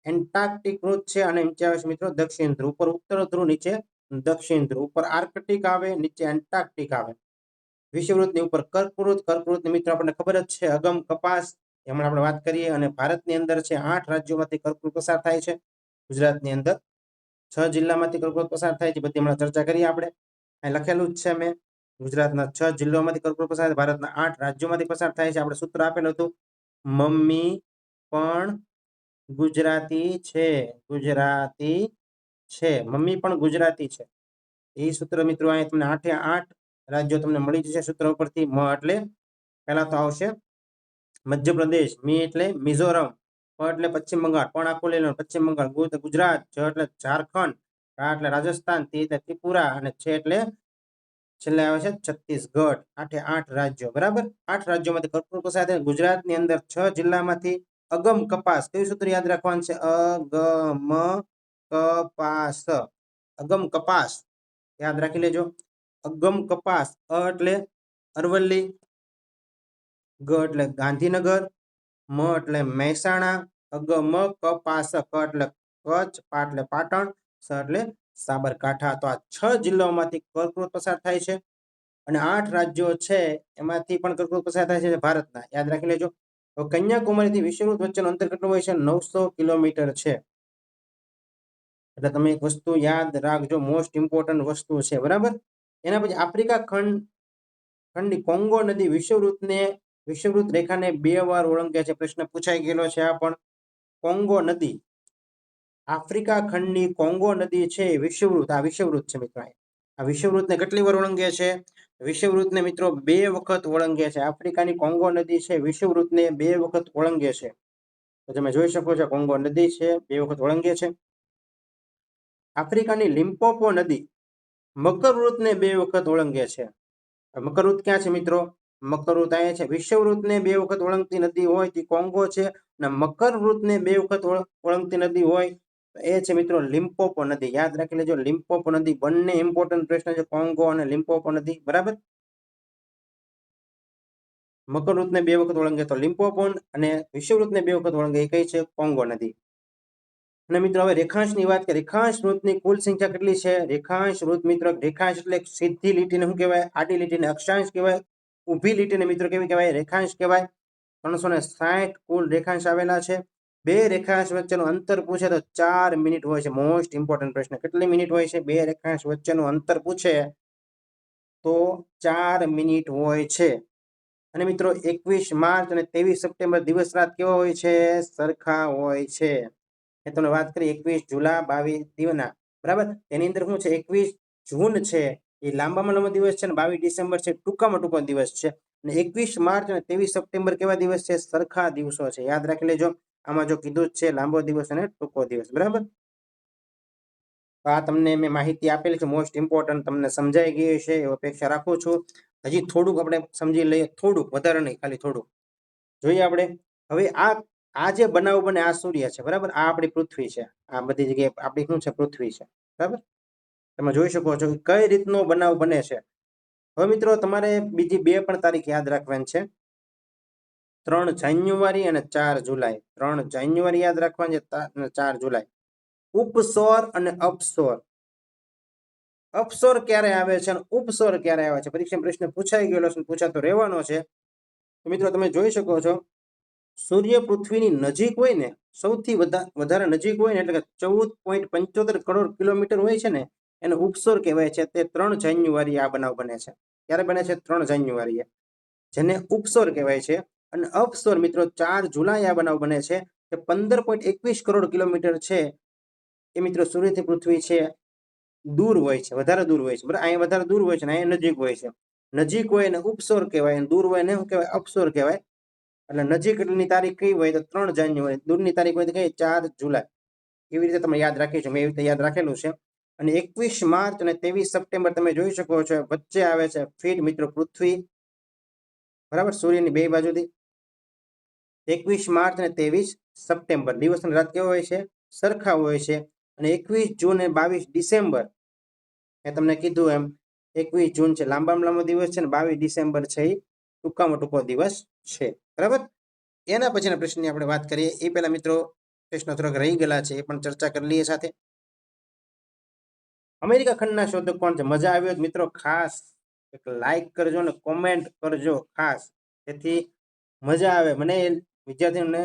S1: એન્ટાર્કટિક વૃત્ત છે, અને નીચે આવે છે મિત્રો દક્ષિણ ધ્રુવ. ઉપર ઉત્તર ધ્રુવ, નીચે દક્ષિણ ધ્રુવ. ઉપર આર્કટિક આવે, નીચે એન્ટાર્કટિક આવે. વિષુવવૃત્તની ઉપર કર્કવૃત્ત. કર્કવૃત્તની મિત્રો આપણને ખબર જ છે અગમ કપાસ, હમણાં આપણે વાત કરીએ. અને ભારતની અંદર છે 8 રાજ્યોમાંથી કર્કવૃત્ત પસાર થાય છે. ગુજરાતની અંદર 6 જિલ્લામાંથી કર્કવૃત્ત પસાર થાય છે. બધી હમણાં ચર્ચા કરીએ આપણે. અહીં લખેલું જ છે મેં. ગુજરાતના 6 જિલ્લાઓમાંથી કર્કવૃત્ત પસાર થાય, ભારતના 8 રાજ્યોમાંથી પસાર થાય છે. આપણે સૂત્ર આપેલું હતું, મમ્મી પણ ગુજરાતી છે, ગુજરાતી છે, મમ્મી પણ ગુજરાતી છે. એ સૂત્ર મિત્રો અહીં તમને 8 એ 8 રાજ્યો તમને મળી જશે સૂત્ર ઉપરથી. મ એટલે પહેલા તો આવશે મધ્યપ્રદેશ, મી એટલે મિઝોરમ, પ એટલે પશ્ચિમ બંગાળ, પણ આખું લઈ લો પશ્ચિમ બંગાળ, ગુ એટલે ગુજરાત, જ એટલે ઝારખંડ, રા એટલે રાજસ્થાન, તી એટલે ત્રિપુરા અને છે એટલે છેલ્લે આવે છે છત્તીસગઢ. 8 એ 8 રાજ્યો. બરાબર. 8 રાજ્યોમાંથી કર્કવૃત સાથે ગુજરાતની અંદર 6 જિલ્લામાંથી અગમ કપાસ. કયું સૂત્ર યાદ રાખવાનું છે? અગમ કપાસ. અગમ કપાસ યાદ રાખી લેજો. અગમ કપાસ. અ એટલે અરવલ્લી, ગ એટલે ગાંધીનગર, મ એટલે મહેસાણા, અગમ કપાસ, ક એટલે કચ્છ, પા એટલે પાટણ, સ એટલે સાબરકાંઠા. તો આ 6 જિલ્લાઓમાંથી કર્કવૃત પસાર થાય છે અને 8 રાજ્યો છે એમાંથી પણ કર્કવૃત પસાર થાય છે ભારતના. યાદ રાખી લેજો. તો કન્યાકુમારીથી વિષુવવૃત્ત વચ્ચેનું અંતર કેટલું હોય છે? 900 કિલોમીટર છે. એટલે તમે એક વસ્તુ યાદ રાખજો, મોસ્ટ ઇમ્પોર્ટન્ટ વસ્તુ છે. બરાબર. એના પછી આફ્રિકા ખંડની કોંગો નદી વિષુવવૃત્ત રેખાને 2 વાર ઓળંગે છે. પ્રશ્ન પૂછાઈ ગયેલો છે આ પણ. કોંગો નદી, આફ્રિકા ખંડની કોંગો નદી છે વિષુવવૃત્ત, આ વિષુવવૃત્ત છે મિત્રો. આ વિષુવવૃત્તને કેટલી વાર ઓળંગે છે? વિષુવવૃત્તને મિત્રો 2 વખત ઓળંગે છે. આફ્રિકાની કોંગો નદી છે વિષુવવૃત્તને 2 વખત ઓળંગે છે. તો તમે જોઈ શકો છો કોંગો નદી છે 2 વખત ઓળંગે છે. આફ્રિકાની લિમ્પોપો નદી મકરવૃત્તને 2 વખત ઓળંગે છે. મકરવૃત્ત ક્યાં છે મિત્રો? મકરવૃત્ત અહીંયા છે. વિષુવવૃત્તને 2 વખત ઓળંગતી નદી હોય તે કોંગો છે અને મકરવૃત્તને 2 વખત ઓળંગતી નદી હોય એ છે મિત્રો લિમ્પોપો નદી. યાદ રાખી લેજો, લિમ્પોપો નદી. બંને ઇમ્પોર્ટન્ટ પ્રશ્ન છે, કોંગો અને લિમ્પોપો નદી. બરાબર. મકરવૃત્તને 2 વખત ઓળંગે તો લિમ્પોપો અને વિષુવવૃત્તને 2 વખત ઓળંગે એ કઈ છે? કોંગો નદી. અને મિત્રો હવે રેખાંશની વાત કરીએ. રેખાંશ વૃત્તની કુલ સંખ્યા કેટલી છે? રેખાંશ વૃત્ત મિત્રો, રેખાંશ એટલે સીધી લીટીને શું કહેવાય? આડી લીટીને અક્ષાંશ કહેવાય. ઊભી લીટીને મિત્રો કેવી કહેવાય? રેખાંશ કહેવાય. 360 કુલ રેખાંશ આવેલા છે. 2 રેખાંશ વચ્ચેનું અંતર પૂછે તો 4 મિનિટ હોય છે. મોસ્ટ ઇમ્પોર્ટન્ટ પ્રશ્ન. કેટલી મિનિટ હોય છે? 2 રેખાંશ વચ્ચેનું અંતર પૂછે તો 4 મિનિટ હોય છે. અને મિત્રો 21 માર્ચ અને 23 સપ્ટેમ્બર દિવસ રાત કેવા હોય છે? સરખા હોય છે. એ તમને વાત કરી 21 જુલાઈ 22 દિવસના. બરાબર. એની અંદર શું છે? 21 જૂન છે એ લાંબામાં લાંબો દિવસ છે અને 22 ડિસેમ્બર છે ટૂંકામાં ટૂંકો દિવસ છે. અને 21 માર્ચ અને 23 સપ્ટેમ્બર કેવા દિવસ છે? સરખા દિવસો છે. યાદ રાખી લેજો. આમાં જો કીધું જ છે લાંબો દિવસ અને ટૂંકો દિવસ. બરાબર. આ તમને મેં માહિતી આપેલી છે મોસ્ટ ઇમ્પોર્ટન્ટ, તમને સમજાઈ ગઈ છે એવી અપેક્ષા રાખું છું. હજી થોડુંક આપણે સમજી લઈએ, થોડુંક, વધારે નહીં, ખાલી થોડુંક જોઈએ આપણે. હવે આ જે બનાવ બને આ સૂર્ય છે. બરાબર. આ આપણી પૃથ્વી છે. આ બધી જગ્યાએ આપણી શું છે? પૃથ્વી છે. બરાબર. તમે જોઈ શકો છો કઈ રીતનો બનાવ બને છે. હવે મિત્રો તમારે બીજી 2 પણ તારીખ યાદ રાખવાની છે. 3 જાન્યુઆરી અને 4 જુલાઈ. 3 જાન્યુઆરી યાદ રાખવાની છે અને 4 જુલાઈ. ઉપસોર અને અપસોર. અપસોર ક્યારે આવે છે અને ઉપસોર ક્યારે આવે છે? પરીક્ષામાં પ્રશ્ન પૂછાઈ ગયેલો છે, પૂછાતો રહેવાનો છે. તો મિત્રો તમે જોઈ શકો છો સૂર્ય પૃથ્વીની નજીક હોય ને, સૌથી વધારે નજીક હોય ને, એટલે કે 14.75 કરોડ કિલોમીટર હોય છે ને, એને ઉપસોર કહેવાય છે. તે 3 જાન્યુઆરી આ બનાવ બને છે. ક્યારે બને છે? 3 જાન્યુઆરીએ, જેને ઉપસોર કહેવાય છે. અને અપસોર મિત્રો 4 જુલાઈ આ બનાવ બને છે. કે 15.21 કરોડ કિલોમીટર છે એ મિત્રો સૂર્યથી પૃથ્વી છે દૂર હોય છે, વધારે દૂર હોય છે. બરાબર. અહીંયા વધારે દૂર હોય છે ને અહીંયા નજીક હોય છે. નજીક હોય એને ઉપસોર કહેવાય અને દૂર હોય એને શું કહેવાય? અપસોર કહેવાય. એટલે નજીકની તારીખ કઈ હોય તો 3 જાન્યુઆરી, દૂરની તારીખ હોય તો કઈ? 4 જુલાઈ. એવી રીતે તમે યાદ રાખી છે. મેં એવી રીતે યાદ રાખેલું છે. અને 21 માર્ચ અને 23 સપ્ટેમ્બર તમે જોઈ શકો છો વચ્ચે આવે છે ફીટ મિત્રો પૃથ્વી. બરાબર. સૂર્યની 2 બાજુથી 21 માર્ચ અને 23 સપ્ટેમ્બર દિવસ અને રાત કેવો હોય છે? સરખા હોય છે. અને 21 જૂન અને 22 ડિસેમ્બર મેં તમને કીધું એમ 21 જૂન છે લાંબામાં લાંબો દિવસ છે ને 22 ડિસેમ્બર છે એ ટૂંકામાં ટૂંકો દિવસ છે. બરાબર. એના પછીના પ્રશ્નની આપણે વાત કરીએ એ પહેલા મિત્રો પ્રશ્નો થોડાક રહી ગયેલા છે એ પણ ચર્ચા કરી લઈએ સાથે. અમેરિકા ખંડના શોધક કોણ છે? મજા આવ્યો મિત્રો? ખાસ એક લાઈક કરજો ને કોમેન્ટ કરજો ખાસ, જેથી મજા આવે. મને વિદ્યાર્થીઓને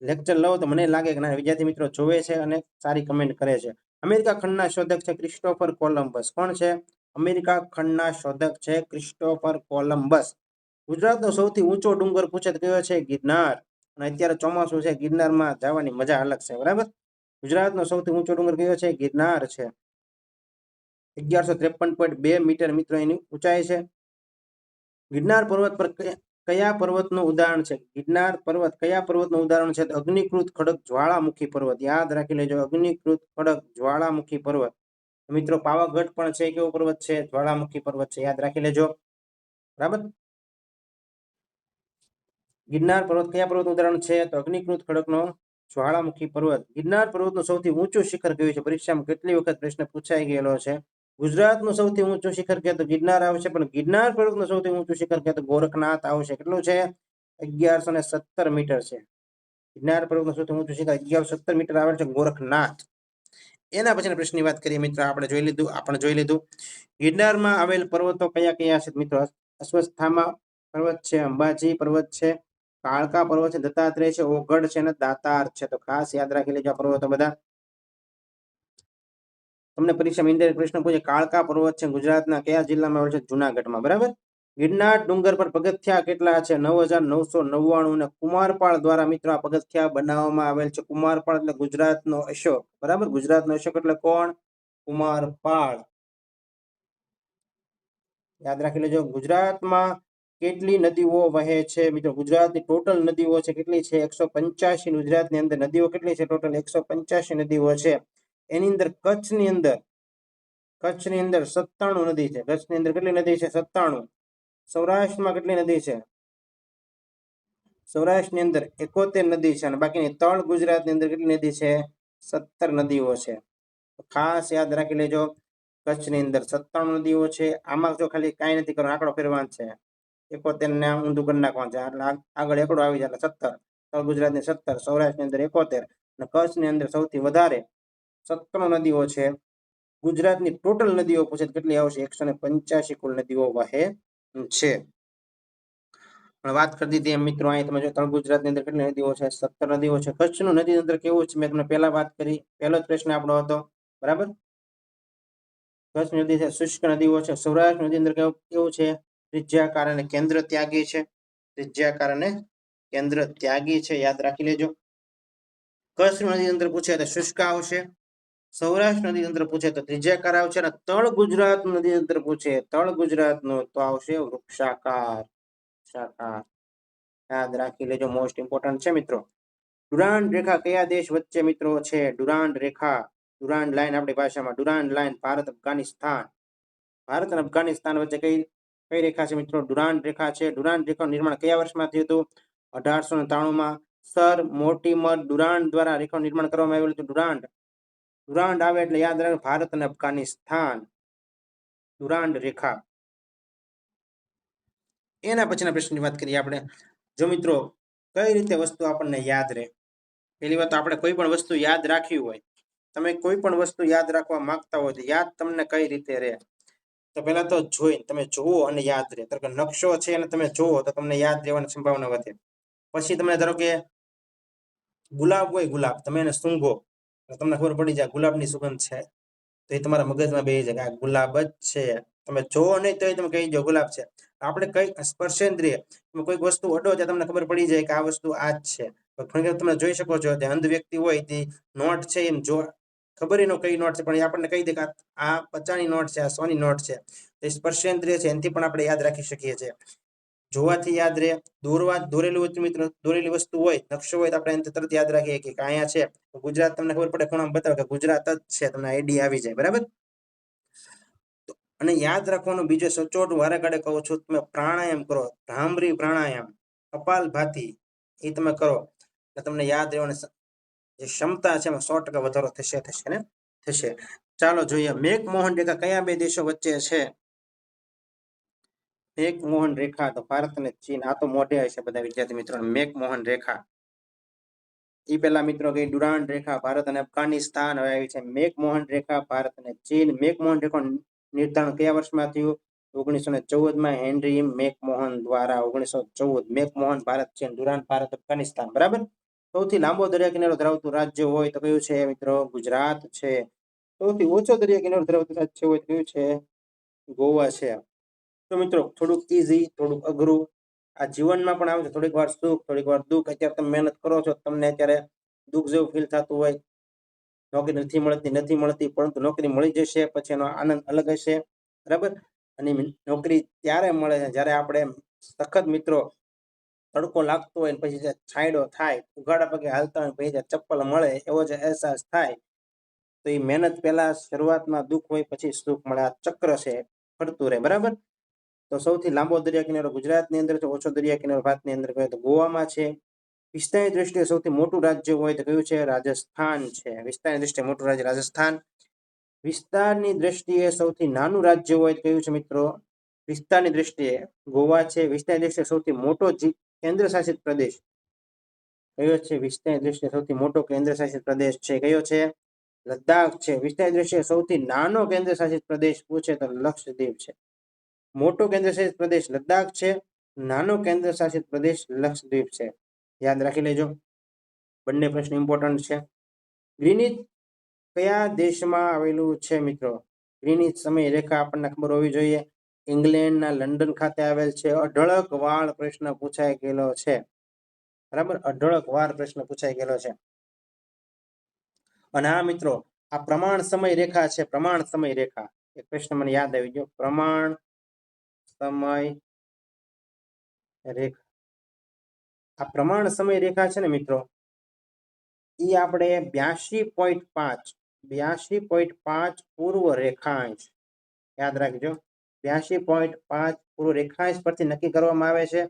S1: લેક્ચર લો તો મને લાગે કે ના વિદ્યાર્થી મિત્રો જોવે છે અને સારી કમેન્ટ કરે છે. અમેરિકા ખંડના શોધક છે ક્રિસ્ટોફર કોલંબસ. કોણ છે? અમેરિકા ખંડના શોધક છે ક્રિસ્ટોફર કોલંબસ. ગુજરાતનો સૌથી ઊંચો ડુંગર પૂછે તો કયો છે? ગિરનાર. અને અત્યારે ચોમાસું છે, ગિરનારમાં જવાની મજા અલગ છે, બરાબર. ગુજરાતનો સૌથી ઊંચો ડુંગર કયો છે? ગિરનાર છે. 1153.2 મીટર મિત્રો એની ઊંચાઈ છે. ગિરનાર પર્વત પર કયા પર્વતનું ઉદાહરણ છે? ગિરનાર પર્વત કયા પર્વતનું ઉદાહરણ છે? અગ્નિકૃત ખડક જ્વાળામુખી પર્વત. યાદ રાખી લેજો, અગ્નિકૃત ખડક જ્વાળામુખી પર્વત. મિત્રો પાવાગઢ પણ છે, કેવો પર્વત છે? જ્વાળામુખી પર્વત છે, યાદ રાખી લેજો, બરાબર. ગિરનાર પર્વત કયા પર્વતનું ઉદાહરણ છે? તો અગ્નિકૃત ખડકનો જ્વાળામુખી પર્વત. ગિરનાર પર્વતનું સૌથી ઊંચું શિખર કયું છે? પરીક્ષામાં કેટલી વખત પ્રશ્ન પૂછાઈ ગયેલો છે. ગુજરાતનું સૌથી ઊંચું શિખર કે તો ગિરનાર આવશે, પણ ગિરનાર પર્વતનું સૌથી ઊંચું શિખર કે તો ગોરખનાથ આવશે. કેટલું છે? 1117 મીટર છે. ગિરનાર પર્વતનું સૌથી ઊંચું શિખર 1117 મીટર આવે છે, ગોરખનાથ. એના પછીના પ્રશ્નની વાત કરીએ મિત્રો, આપણે જોઈ લીધું ગિરનારમાં આવેલ પર્વતો કયા કયા છે મિત્રો? અશ્વત્થામા પર્વત છે, અંબાજી પર્વત છે, કાળકા પર્વત છે, દત્તાત્રેય છે, ઓગઢ છે અને દાતાર છે. તો ખાસ યાદ રાખી લેજો આ પર્વતો બધા. તમને પરીક્ષામાં ઇન્ડિરેક્ટ પ્રશ્ન પૂછે, કાળકા પર્વત છે ગુજરાતના કયા જિલ્લામાં આવેલ છે? જુનાગઢમાં, બરાબર. ગિરનાર ડુંગર પર પગથિયા કેટલા છે? 9999 અને કુમારપાળ દ્વારા મિત્રો આ પગથિયા બનાવવામાં આવેલ છે. કુમારપાળ એટલે ગુજરાતનો અશોક, બરાબર. ગુજરાતનો અશોક એટલે કોણ? કુમારપાળ. યાદ રાખી લેજો. ગુજરાતમાં કેટલી નદીઓ વહે છે મિત્રો? ગુજરાતની ટોટલ નદીઓ છે કેટલી છે? 185. ગુજરાતની અંદર નદીઓ કેટલી છે? ટોટલ 185 નદીઓ છે. એની અંદર કચ્છની અંદર 97 નદી છે. કચ્છની અંદર કેટલી નદી છે? 97. સૌરાષ્ટ્રમાં કેટલી નદી છે? સૌરાષ્ટ્રની અંદર 71 નદી છે અને બાકીની તળ ગુજરાતની અંદર કેટલી નદી છે? 17 નદીઓ છે. ખાસ યાદ રાખી લેજો, કચ્છની અંદર 97 નદીઓ છે. આમાં જો ખાલી કાંઈ નથી કરવાનું, આંકડો ફેરવાનો છે. 71 ને ઊંધું કરી નાખવાનું છે, એટલે આગળ એકડો આવી જાય, એટલે 17. તળ ગુજરાતની 17, સૌરાષ્ટ્રની અંદર 71 અને કચ્છની અંદર સૌથી વધારે 97 નદીઓ છે. ગુજરાતની ટોટલ નદીઓ પૂછે કેટલી આવશે? 185 કુલ નદીઓ વહે છે. વાત કરી દીધી એમ મિત્રો, અહીં તમે જો તળ ગુજરાતની અંદર કેટલી નદીઓ છે? 17 નદીઓ છે. કચ્છનું નદી અંદર કેવું છે? મેં તમને પહેલા વાત કરી, પહેલો જ પ્રશ્ન આપણો હતો, બરાબર. કચ્છ નદી છે, શુષ્ક નદીઓ છે. સૌરાષ્ટ્ર નદી અંદર કેવું છે? ત્રિજ્યાકાર અને કેન્દ્ર ત્યાગી છે. ત્રિજ્યાકાર અને કેન્દ્ર ત્યાગી છે, યાદ રાખી લેજો. કચ્છ નદી અંદર પૂછે તો શુષ્ક આવશે. સૌરાષ્ટ્ર નદી અંદર પૂછે તો ત્રિજ્યાકાર આવશે અને તળ ગુજરાત નદી અંદર પૂછે, તળ ગુજરાતનો તો આવશે વૃક્ષાકાર. યાદ રાખી લેજો, મોસ્ટ ઇમ્પોર્ટન્ટ છે મિત્રો. ડુરાન્ડ રેખા કયા દેશ વચ્ચે મિત્રો છે? ડુરાન્ડ રેખા, ડુરાન્ડ લાઈન આપણી ભાષામાં ડુરાન્ડ લાઈન, ભારત અફઘાનિસ્તાન. ભારત અને અફઘાનિસ્તાન વચ્ચે કઈ રેખા છે મિત્રો? ડુરાન્ડ રેખા છે. ડુરાન્ડ રેખાનું નિર્માણ કયા વર્ષમાં થયું હતું? 1893માં. સર મોર્ટિમર ડુરાન્ડ દ્વારા રેખાનું નિર્માણ કરવામાં આવેલું હતું. ડુરાન્ડ આવે એટલે યાદ રાખો ભારત અને અફઘાનિસ્તાન, ડુરાન્ડ રેખા. એના પછીના પ્રશ્નની વાત કરીએ આપણે. જો મિત્રો કઈ રીતે વસ્તુ આપણને યાદ રહે? પહેલી વાત, આપણે કોઈ પણ વસ્તુ યાદ રાખવી હોય, તમે કોઈ પણ વસ્તુ યાદ રાખવા માંગતા હોય તો યાદ તમને કઈ રીતે રહે? તો પહેલા તો તમે જુઓ અને યાદ રહે. ધારો કે નકશો છે અને તમે જુઓ તો તમને યાદ રહેવાની સંભાવના વધે. પછી તમને ધારો કે ગુલાબ હોય, ગુલાબ તમે એને સૂંઘો, તમને ખબર પડી જાય ગુલાબની સુગંધ છે, તો એ તમારા મગજમાં બેસી જાય કે આ ગુલાબ જ છે. તમે જોવો નહીં તો તમે કહી દો ગુલાબ છે. આપણે કઈ સ્પર્શેન્દ્રિય, તમે કોઈક વસ્તુ અડો ત્યાં તમને ખબર પડી જાય કે આ વસ્તુ આ જ છે. તમે જોઈ શકો છો કે અંધ વ્યક્તિ હોય તે નોટ છે, એમ જો ખબર એનો કઈ નોટ છે, પણ એ આપણને કહી દે કે આ 50ની નોટ છે, આ 100ની નોટ છે. એ સ્પર્શેન્દ્રિય છે, એનાથી પણ આપણે યાદ રાખી શકીએ છીએ. જોવાથી યાદ રહે. દોરેલી વસ્તુ હોય, નકશો હોય તો આપણે એને તરત યાદ રાખીએ કે અહીંયા છે. ગુજરાત તમને ખબર પડે, ખૂણામાં બતાવે કે ગુજરાત જ છે, તમને આઈડિયા આવી જાય, બરાબર. અને યાદ રાખવાનું બીજો સચોટ વારે ઘડે કહું છું, તમે પ્રાણાયામ કરો, ભ્રામરી પ્રાણાયામ, કપાલભાતી, એ તમે કરો એટલે તમને યાદ રહેવાની જે ક્ષમતા છે એમાં 100% વધારો થશે. ચાલો જોઈએ, મેકમોહન રેખા કયા બે દેશો વચ્ચે છે? મેકમોહન રેખા તો ભારત અને ચીન. આ તો મોઢે હશે બધા વિદ્યાર્થી મિત્રો. મેકમોહન રેખા એ પેલા મિત્રો કઈ ડુરાન્ડ રેખા ભારત અને અફઘાનિસ્તાન, હવે આવી છે મેકમોહન રેખા ભારત અને ચીન. મેકમોહન રેખા નિર્ધારણ કયા વર્ષમાં થયું? 1914માં હેનરી મેકમોહન દ્વારા. 1914. મેકમોહન ભારત ચીન, ડુરાન્ડ ભારત અફઘાનિસ્તાન, બરાબર. સૌથી લાંબો દરિયા કિનારો ધરાવતું રાજ્ય હોય તો કયું છે મિત્રો? ગુજરાત છે. સૌથી ઓછો દરિયા કિનારો ધરાવતું રાજ્ય હોય તો કયું છે? ગોવા છે. તો મિત્રો થોડુંક ઈઝી, થોડુંક અઘરું, આ જીવનમાં પણ આવે છે, થોડીક વાર સુખ, થોડીક વાર દુઃખ. અત્યારે તમે મહેનત કરો છો, તમને અત્યારે દુઃખ જેવું ફીલ થતું હોય, નોકરી નથી મળતી, પરંતુ નોકરી મળી જશે પછી એનો આનંદ અલગ હશે, બરાબર. અને નોકરી ત્યારે મળે છે જ્યારે આપણે સખત મિત્રો તડકો લાગતો હોય ને પછી છાંયડો થાય, ઉઘાડા પગે હાલતા હોય પછી ચપ્પલ મળે, એવો જે અહેસાસ થાય, તો એ મહેનત પહેલા શરૂઆતમાં દુઃખ હોય પછી સુખ મળે. આ ચક્ર છે, ફરતું રહે, બરાબર. તો સૌથી લાંબો દરિયા કિનારો ગુજરાતની અંદર છે, ઓછો દરિયા કિનારો ભારતની અંદર કહે તો ગોવામાં છે. વિસ્તારની દ્રષ્ટિએ સૌથી મોટું રાજ્ય હોય તો કયું છે? રાજસ્થાન છે. વિસ્તારની દ્રષ્ટિએ મોટું રાજ્ય રાજસ્થાન. વિસ્તારની દ્રષ્ટિએ સૌથી નાનું રાજ્ય હોય તો કયું છે મિત્રો? વિસ્તારની દ્રષ્ટિએ ગોવા છે. વિસ્તારની દ્રષ્ટિએ સૌથી મોટો કેન્દ્ર શાસિત પ્રદેશ કયો છે? વિસ્તારની દ્રષ્ટિએ સૌથી મોટો કેન્દ્ર શાસિત પ્રદેશ છે કયો છે? લદ્દાખ છે. વિસ્તારની દ્રષ્ટિએ સૌથી નાનો કેન્દ્ર શાસિત પ્રદેશ પૂછે તો લક્ષદ્વીપ છે. મોટો કેન્દ્ર શાસિત પ્રદેશ લદ્દાખ છે, નાનો કેન્દ્ર શાસિત પ્રદેશ લક્ષદ્વીપ છે. યાદ રાખી લેજો, બંને પ્રશ્ન ઇમ્પોર્ટન્ટ છે. ગ્રીનિચ કયા દેશમાં આવેલું છે મિત્રો? ગ્રીનિચ સમય રેખા આપણને ખબર હોવી જોઈએ. ઇંગ્લેન્ડના લંડન ખાતે આવેલ છે. અઢળક વાર પ્રશ્ન પૂછાઈ ગયેલો છે, બરાબર. અઢળક વાર પ્રશ્ન પૂછાઈ ગયેલો છે. અને આ મિત્રો આ પ્રમાણ સમય રેખા છે. પ્રમાણ સમય રેખા એક પ્રશ્ન મને યાદ આવી ગયો. પ્રમાણ સમય રેખા, આ પ્રમાણ સમય રેખા છે ને મિત્રો, એ આપણે 82.5 પૂર્વ રેખાંશ, યાદ રાખજો, 82.5 પૂર્વ રેખાંશ પરથી નક્કી કરવામાં આવે છે.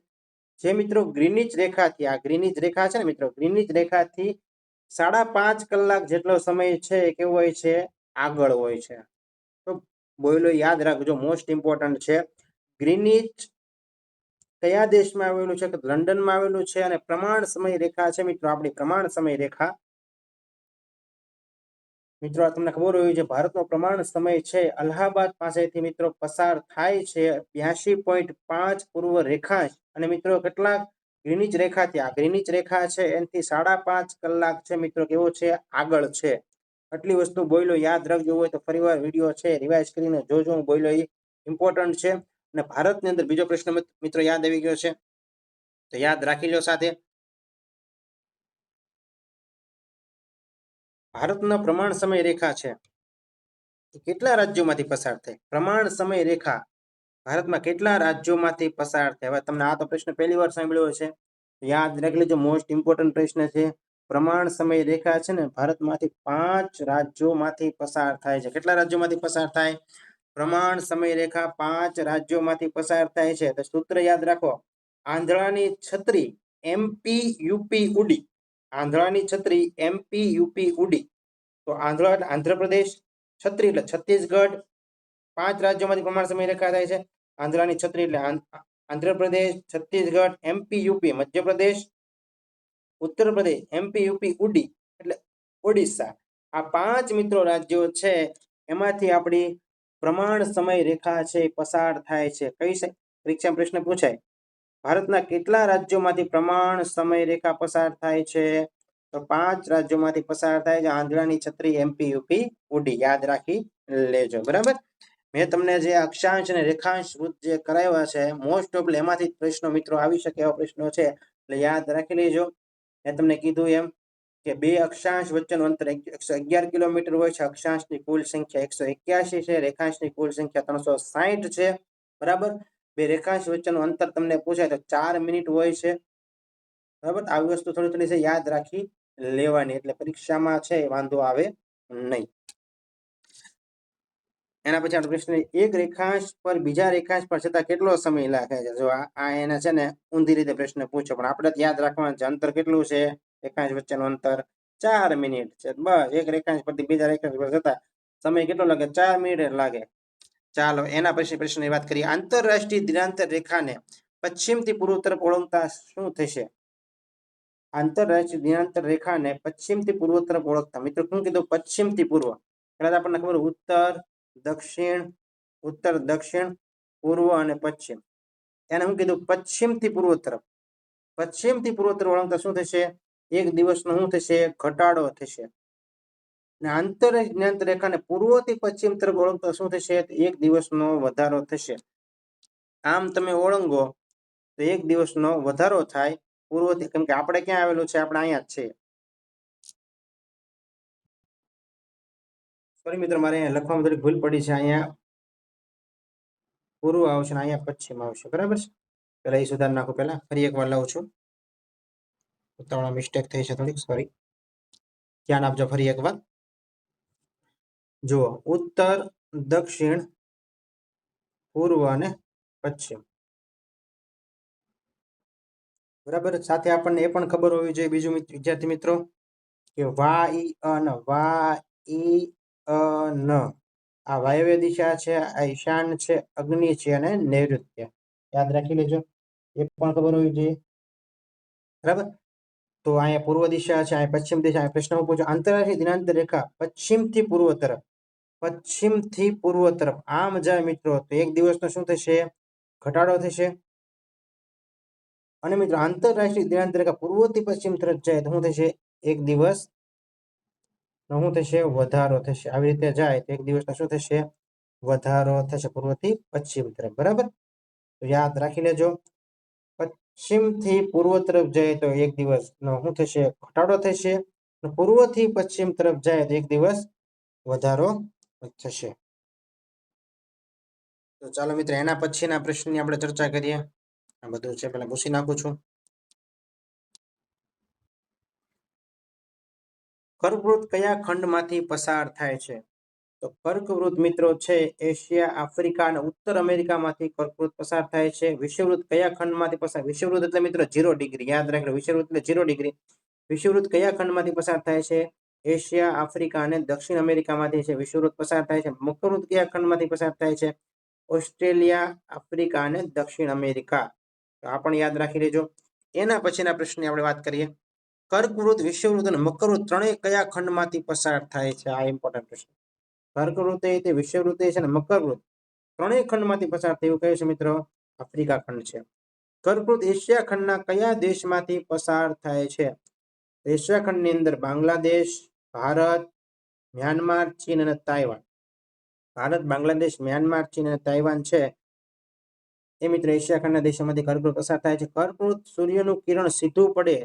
S1: જે મિત્રો ગ્રીનિચ રેખાથી, આ ગ્રીનિચ રેખા છે ને મિત્રો, ગ્રીનિચ રેખાથી 5.5 કલાક જેટલો સમય છે કેવો હોય છે? આગળ હોય છે. તો બોયલો યાદ રાખજો, મોસ્ટ ઇમ્પોર્ટન્ટ છે. ગ્રીનિચ કયા દેશમાં આવેલું છે? લંડનમાં આવેલું છે. અને પ્રમાણ સમય રેખા છે મિત્રો, આપણી પ્રમાણ સમય રેખા મિત્રો આ તમને ખબર હોય છે, ભારતનો પ્રમાણ સમય છે અલ્હાબાદ પાસેથી મિત્રો પસાર થાય છે 82.5 પૂર્વ રેખાંશ. અને મિત્રો કેટલાક ગ્રીનિચ રેખાથી, આ ગ્રીનિચ રેખા છે એનાથી 5.5 કલાક છે મિત્રો કેવો છે? આગળ છે. આટલી વસ્તુ બોયલો યાદ રાખજો હોય તો ફરીવાર વિડીયો છે રિવાઇઝ કરીને જોજો. બોયલો એ ઇમ્પોર્ટન્ટ છે. અને ભારતની અંદર બીજો પ્રશ્ન મિત્રો યાદ આવી ગયો છે તો યાદ રાખી લો સાથે. ભારતના પ્રમાણ સમય રેખા છે કેટલા રાજ્યોમાંથી પસાર થાય? પ્રમાણ સમય રેખા ભારતમાં કેટલા રાજ્યોમાંથી પસાર થાય? હવે તમને આ તો પ્રશ્ન પહેલી વાર સાંભળ્યો છે, યાદ રાખી લેજો, મોસ્ટ ઇમ્પોર્ટન્ટ પ્રશ્ન છે. પ્રમાણ સમય રેખા છે ને ભારતમાંથી 5 રાજ્યોમાંથી પસાર થાય છે. કેટલા રાજ્યોમાંથી પસાર થાય? પ્રમાણ સમય રેખા 5 રાજ્યોમાંથી પસાર થાય છે. તો સૂત્ર યાદ રાખો, આંધળાની છત્રી MP UP ઉડી. આંધળાની છત્રી MP UP ઉડી. તો આંધ્રપ્રદેશ, છત્રી એટલે છત્તીસગઢ, 5 રાજ્યોમાંથી પ્રમાણ સમય રેખા થાય છે. આંધ્રાની છત્રી એટલે Andhra Pradesh, Chhattisgarh, MP UP Madhya Pradesh, Uttar Pradesh, MP UP ઉડી એટલે ઓડિશા. આ 5 મિત્રો રાજ્યો છે એમાંથી આપણી પ્રમાણ સમય રેખા છે પસાર થાય છે. કઈ પરીક્ષા પ્રશ્ન પૂછાય, ભારતના કેટલા રાજ્યોમાંથી પ્રમાણ સમય રેખા પસાર થાય છે? તો 5 રાજ્યોમાંથી પસાર થાય છે. આંધ્રાની છત્રી MP UP ઉડી, યાદ રાખી લેજો, બરાબર. મેં તમને જે અક્ષાંશ અને રેખાંશ જે કરાવ્યા છે મોસ્ટ ઓફ એમાંથી પ્રશ્નો મિત્રો આવી શકે એવા પ્રશ્નો છે, એટલે યાદ રાખી લેજો. મેં તમને કીધું એમ કે 2 અક્ષાંશ વચ્ચેનું અંતર 111 કિલોમીટર હોય છે. અક્ષાંશની કુલ સંખ્યા 181 છે. રેખાંશની કુલ સંખ્યા 360 છે, બરાબર. 2 રેખાંશ વચ્ચેનું અંતર તમને પૂછાય તો 4 મિનિટ હોય છે, બરાબર. આવી વસ્તુ થોડી છે યાદ રાખી લેવાની, એટલે પરીક્ષામાં છે વાંધો આવે નહીં. એના પછી આપણો પ્રશ્ન, એક રેખાંશ પર બીજા રેખાંશ પર છતાં કેટલો સમય લાગે છે? જો આ એના છે ને ઊંધી રીતે પ્રશ્ન પૂછો, પણ આપણે યાદ રાખવાનું છે અંતર કેટલું છે? રેખાંશ વચ્ચેનું અંતર 4 મિનિટ છે. બસ, એક રેખાંશ પરથી બીજા રેખાંશ પર જતા સમય કેટલો લાગે? 4 મિનિટ લાગે. ચાલો એના પછી પ્રશ્નની વાત કરીએ. આંતરરાષ્ટ્રીય દિનાંતર રેખાને પશ્ચિમથી પૂર્વ તરફ ઓળંગતા શું થશે? આંતરરાષ્ટ્રીય દિનાંતર રેખાને પશ્ચિમથી પૂર્વ તરફ ઓળખતા મિત્રો શું કીધું? પશ્ચિમથી પૂર્વ. પહેલા આપણને ખબર ઉત્તર દક્ષિણ, પૂર્વ અને પશ્ચિમ. એને શું કીધું? પશ્ચિમથી પૂર્વ તરફ. પશ્ચિમથી પૂર્વ તરફ ઓળંગતા શું થશે? એક દિવસનો શું થશે? ઘટાડો થશે. અને આંતરરાષ્ટ્રીય દિનાંતર રેખાને પૂર્વથી પશ્ચિમ તરફ ઓળંગતા શું થશે? એક દિવસનો વધારો થશે. આમ તમે ઓળંગો તો 1 દિવસનો વધારો થાય પૂર્વથી, કેમ કે આપણે ક્યાં આવેલું છે, આપણે અહીંયા જ છે. સોરી મિત્રો, મારે અહીંયા લખવામાં થોડી ભૂલ પડી છે. અહીંયા પૂર્વ આવશે ને અહીંયા પશ્ચિમ આવશે, બરાબર છે. પહેલા એ સુધાર નાખું. પહેલા ફરી એકવાર લઉં છું. ઉતાવળા મિસ્ટેક થઈ છે થોડીક, સોરી. ધ્યાન આપજો ફરી એકવાર. જુઓ, ઉત્તર, દક્ષિણ, પૂર્વ અને પશ્ચિમ, બરાબર. સાથે આપણને એ પણ ખબર હોવી જોઈએ બીજું વિદ્યાર્થી મિત્રો કે વા ઈ અન, વા ઈ અન, આ વાયવ્ય દિશા છે, આ ઈશાન છે, અગ્નિ છે અને નૈઋત્ય. યાદ રાખી લેજો, એ પણ ખબર હોવી જોઈએ, બરાબર. તો અહીંયા પૂર્વ દિશા છે, અહીંયા પશ્ચિમ દિશા. પ્રશ્ન પૂછો, આંતરરાષ્ટ્રીય દિનાંતર રેખા પશ્ચિમથી પૂર્વ તરફ, પશ્ચિમથી પૂર્વ તરફ આમ જાય મિત્રો તો 1 દિવસનો શું થશે? ઘટાડો થશે. અને મિત્રો આંતરરાષ્ટ્રીય દિનાંતર રેખા પૂર્વથી પશ્ચિમ તરફ જાય તો શું થશે? 1 દિવસ શું થશે? વધારો થશે. આવી રીતે જાય તો 1 દિવસનો શું થશે? વધારો થશે પૂર્વથી પશ્ચિમ તરફ, બરાબર. તો યાદ રાખી લેજો, પશ્ચિમથી પૂર્વ તરફ જાય તો 1 દિવસનો શું થશે? ઘટાડો થશે. પૂર્વથી પશ્ચિમ તરફ જાય તો 1 દિવસ વધારો થશે. તો ચાલો મિત્રો, એના પછીના પ્રશ્નની આપણે ચર્ચા કરીએ. આ બધું છે, પહેલા પૂછી નાખું છું. કર્કવૃત કયા ખંડમાંથી પસાર થાય છે? તો કર્કવૃત મિત્રો છે એશિયા, આફ્રિકા અને ઉત્તર અમેરિકામાંથી કર્કવૃત પસાર થાય છે. વિષુવવૃત્ત કયા ખંડમાંથી પસાર? વિષુવવૃત્ત એટલે મિત્રો 0 ડિગ્રી, યાદ રાખજો. વિષુવવૃત્ત એટલે 0 ડિગ્રી. વિષુવવૃત્ત કયા ખંડમાંથી પસાર થાય છે? એશિયા, આફ્રિકા અને દક્ષિણ અમેરિકામાંથી છે વિષુવવૃત્ત પસાર થાય છે. મકરવૃત્ત કયા ખંડમાંથી પસાર થાય છે? ઓસ્ટ્રેલિયા, આફ્રિકા અને દક્ષિણ અમેરિકા. તો આ પણ યાદ રાખી લેજો. એના પછીના પ્રશ્નની આપણે વાત કરીએ. કર્કવૃત્ત, વિષુવવૃત્ત અને મકરવૃત્ત ત્રણેય કયા ખંડમાંથી પસાર થાય છે? આ ઇમ્પોર્ટન્ટ પ્રશ્ન. કર્કવૃત્ત, વિષુવવૃત્ત અને મકરવૃત્ત ત્રણેય ખંડમાંથી પસાર થયું કયું છે મિત્રો? આફ્રિકા ખંડ છે. કર્કવૃત્ત એશિયા ખંડના કયા દેશમાંથી પસાર થાય છે? એશિયા ખંડની અંદર બાંગ્લાદેશ, ભારત, મ્યાનમાર, ચીન અને તાઇવાન. ભારત, બાંગ્લાદેશ, મ્યાનમાર, ચીન અને તાઇવાન છે એ મિત્રો એશિયા ખંડના દેશોમાંથી કર્કવૃત્ત પસાર થાય છે. કર્કવૃત્ત સૂર્યનું કિરણ સીધું પડે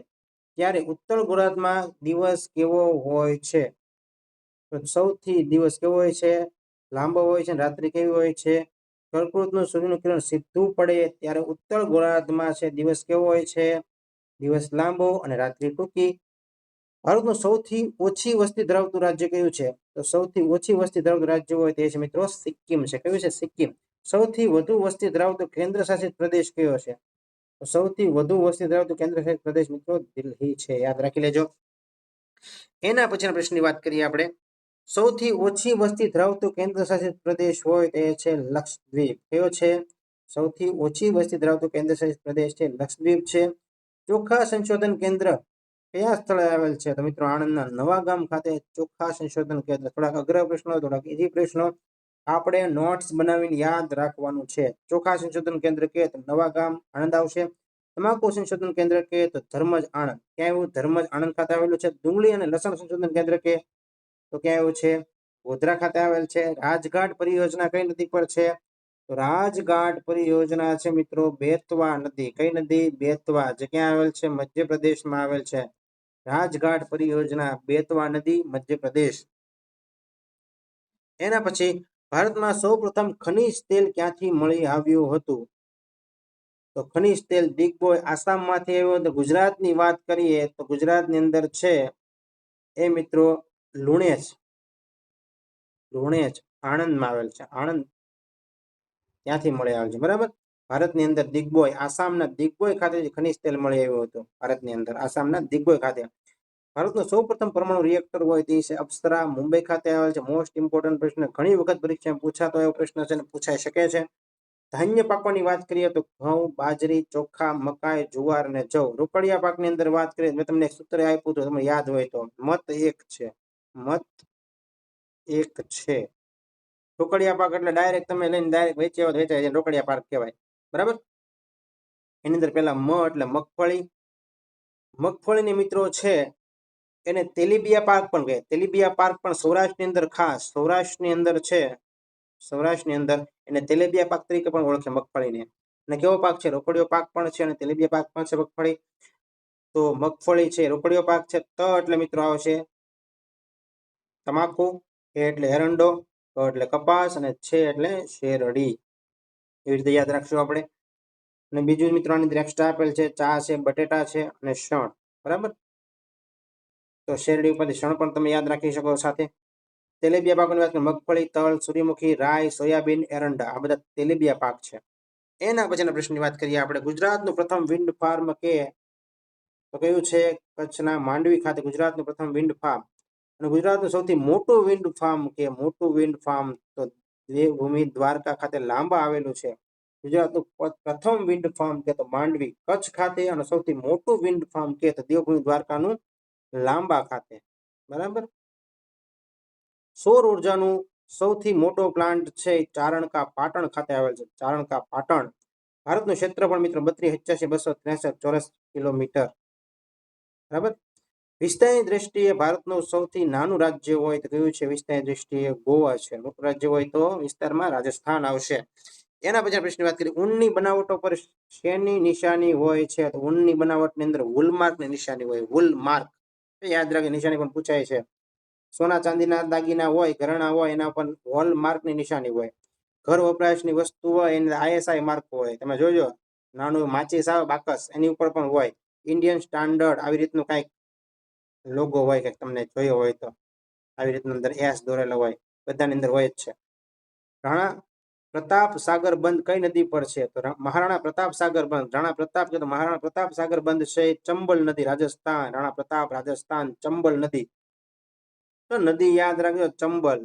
S1: ત્યારે ઉત્તર ગોળાર્ધમાં દિવસ કેવો હોય છે? તો સૌથી દિવસ કેવો હોય છે? લાંબો હોય છે. રાત્રિ કેવી હોય છે? કર્કવૃત્તનું સૂર્યનું કિરણ સીધું પડે ત્યારે ઉત્તર ગોળાર્ધમાં છે દિવસ કેવો હોય છે? દિવસ લાંબો અને રાત્રિ ટૂંકી. ભારતનું સૌથી ઓછી વસ્તી ધરાવતું રાજ્ય કયું છે? તો સૌથી ઓછી વસ્તી ધરાવતું રાજ્ય હોય તે છે મિત્રો સિક્કિમ છે. કયું છે? સિક્કિમ. સૌથી વધુ વસ્તી ધરાવતો કેન્દ્ર શાસિત પ્રદેશ કયો છે? તો સૌથી વધુ વસ્તી ધરાવતો કેન્દ્ર શાસિત પ્રદેશ મિત્રો દિલ્હી છે. યાદ રાખી લેજો. એના પછીના પ્રશ્નની વાત કરીએ આપણે. સૌથી ઓછી વસ્તી ધરાવતો કેન્દ્ર શાસિત પ્રદેશ હોય તે છે લક્ષદ્વીપ. કયો છે? સૌથી ઓછી વસ્તી ધરાવતો કેન્દ્ર શાસિત પ્રદેશ છે લક્ષદ્વીપ છે. ચોખા સંશોધન કેન્દ્ર કયા સ્થળે આવેલ છે? તો મિત્રો આણંદના નવાગામ ખાતે ચોખા સંશોધન કેન્દ્ર. થોડાક અઘરા પ્રશ્નો, થોડાક ઈઝી પ્રશ્નો આપણે નોટ્સ બનાવીને યાદ રાખવાનું છે. ચોખા સંશોધન કેન્દ્ર કે તો નવાગામ, આણંદ આવશે. તમાકુ સંશોધન કેન્દ્ર કે તો ધર્મજ, આણંદ. ક્યાં આવ્યું? ધર્મજ, આણંદ ખાતે આવેલું છે. ડુંગળી અને લસણ સંશોધન કેન્દ્ર કે તો ક્યાં આવ્યું છે? ગોધરા ખાતે આવેલ છે. રાજઘાટ પરિયોજના કઈ નદી પર છે? તો રાજઘાટ પરિયોજના છે મિત્રો બેતવા નદી. કઈ નદી? બેતવા. જે ક્યાં આવેલ છે? મધ્યપ્રદેશમાં આવેલ છે. રાજઘાટ પરિયોજના બેતવા નદી, મધ્યપ્રદેશ. એના પછી ભારતમાં સૌપ્રથમ ખનિજ તેલ ક્યાંથી મળી આવ્યું હતું? તો ખનિજ તેલ દિગ્બોય આસામમાંથી આવ્યું હતું. ગુજરાતની વાત કરીએ તો ગુજરાતની અંદર છે એ મિત્રો લુણેજ, લુણેજ આણંદમાં આવેલ છે. આણંદ ત્યાંથી મળી આવ્યું છે, બરાબર. ભારતની અંદર દિગ્બોય, આસામના દિગ્બોય ખાતે ખનિજ તેલ મળી આવ્યું હતું. ભારતની અંદર આસામના દિગ્બોય ખાતે. ભારતનું સૌપ્રથમ પરમાણુ રિએક્ટર હોય તે છે અપ્સરા, મુંબઈ ખાતે આવેલ છે. મોસ્ટ ઇમ્પોર્ટન્ટ પ્રશ્ન, ઘણી વખત પરીક્ષામાં પૂછાતો એવો પ્રશ્ન છે અને પૂછાઈ શકે છે. ધાન્ય પાકોની વાત કરીએ તો ઘઉં, બાજરી, ચોખા, મકાઈ, જુવાર અને જવ. રોકડિયા પાકની અંદર વાત કરીએ, મેં તમને સૂત્ર આપ્યું હતું, તમને યાદ હોય તો, મત 1 છે. મત 1 છે. રોકડિયા પાક એટલે ડાયરેક્ટ તમે લઈને ડાયરેક્ટ વેચાય જાય, રોકડિયા પાક કહેવાય, બરાબર. એની અંદર પેલા મ એટલે મગફળી. મગફળીની મિત્રો છે એને તેલીબિયા પાક પણ કહે. તેલીબિયા પાક પણ સૌરાષ્ટ્રની અંદર, ખાસ સૌરાષ્ટ્રની અંદર છે, સૌરાષ્ટ્રની અંદર એને તેલીબિયા પાક તરીકે પણ ઓળખે મગફળીને. અને કેવો પાક છે? રોકડીયો પાક પણ છે અને તેલીબિયા પાક પણ છે મગફળી. તો મગફળી છે રોકડીયો પાક છે. ત એટલે મિત્રો આવશે તમાકુ, એ એટલે એરંડો, ક એટલે કપાસ અને છે એટલે શેરડી. એવી રીતે યાદ રાખશું આપણે. અને બીજું મિત્રો આની અંદર એક્સ્ટ્રા આપેલ છે ચા છે, બટેટા છે અને શણ. બરાબર. તો શેરડી ઉપરથી શણ પણ તમે યાદ રાખી શકો સાથે. તેલીબિયા પાકોની વાત કરીએ મગફળી, તલ, સૂર્યમુખી, રાઈ, સોયાબીન, એરંડા આ બધા તેલીબિયા પાક છે. એના પછીના પ્રશ્નની વાત કરીએ આપણે. ગુજરાતનું પ્રથમ વિન્ડ ફાર્મ કે તો કયું છે? કચ્છના માંડવી ખાતે ગુજરાતનું પ્રથમ વિન્ડ ફાર્મ. અને ગુજરાતનું સૌથી મોટું વિન્ડ ફાર્મ કે મોટું વિન્ડ ફાર્મ તો દેવભૂમિ દ્વારકા ખાતે લાંબા આવેલું છે. ગુજરાતનું પ્રથમ વિન્ડ ફાર્મ કે તો માંડવી કચ્છ ખાતે, અને સૌથી મોટું વિન્ડ ફાર્મ કે તો દેવભૂમિ દ્વારકાનું લાંબા ખાતે. બરાબર. સૌર ઉર્જાનું સૌથી મોટો પ્લાન્ટ છે ચારણકા પાટણ ખાતે આવેલ છે. ચારણકા પાટણ. ભારતનું ક્ષેત્રફળ મિત્રો 32,86,263 ચોરસ કિલોમીટર. બરાબર. વિસ્તારની દ્રષ્ટિએ ભારતનું સૌથી નાનું રાજ્ય હોય તો કયું છે? વિસ્તારની દ્રષ્ટિએ ગોવા છે. મોટું રાજ્ય હોય તો વિસ્તારમાં રાજસ્થાન આવશે. એના પછી પ્રશ્નની વાત કરીએ. ઊનની બનાવટો પર શેની નિશાની હોય છે? તો ઊનની બનાવટની અંદર વુલમાર્કની નિશાની હોય. વુલમાર્ક યાદ રાખી, નિશાની પણ પૂછાય છે. સોના ચાંદીના દાગીના હોય, ઘરેણા હોય, એના પર હોલમાર્કની નિશાની હોય. ઘર વપરાશની વસ્તુ હોય એની ISI માર્ક હોય. તમે જોજો નાનું માચીસ આવે બાકસ એની ઉપર પણ હોય. ઇન્ડિયન સ્ટાન્ડર્ડ આવી રીતનું કાંઈક લોગો હોય કે તમને જોયો હોય તો આવી રીતનું અંદર એસ દોરેલો હોય. બધાની અંદર હોય જ છે. રાણા પ્રતાપ સાગર બંધ કઈ નદી પર છે? તો મહારાણા પ્રતાપ સાગર બંધ. રાણા પ્રતાપ કે તો મહારાણા પ્રતાપ સાગર બંધ છે ચંબલ નદી રાજસ્થાન. રાણા પ્રતાપ રાજસ્થાન, ચંબલ નદી. તો નદી યાદ રાખજો ચંબલ.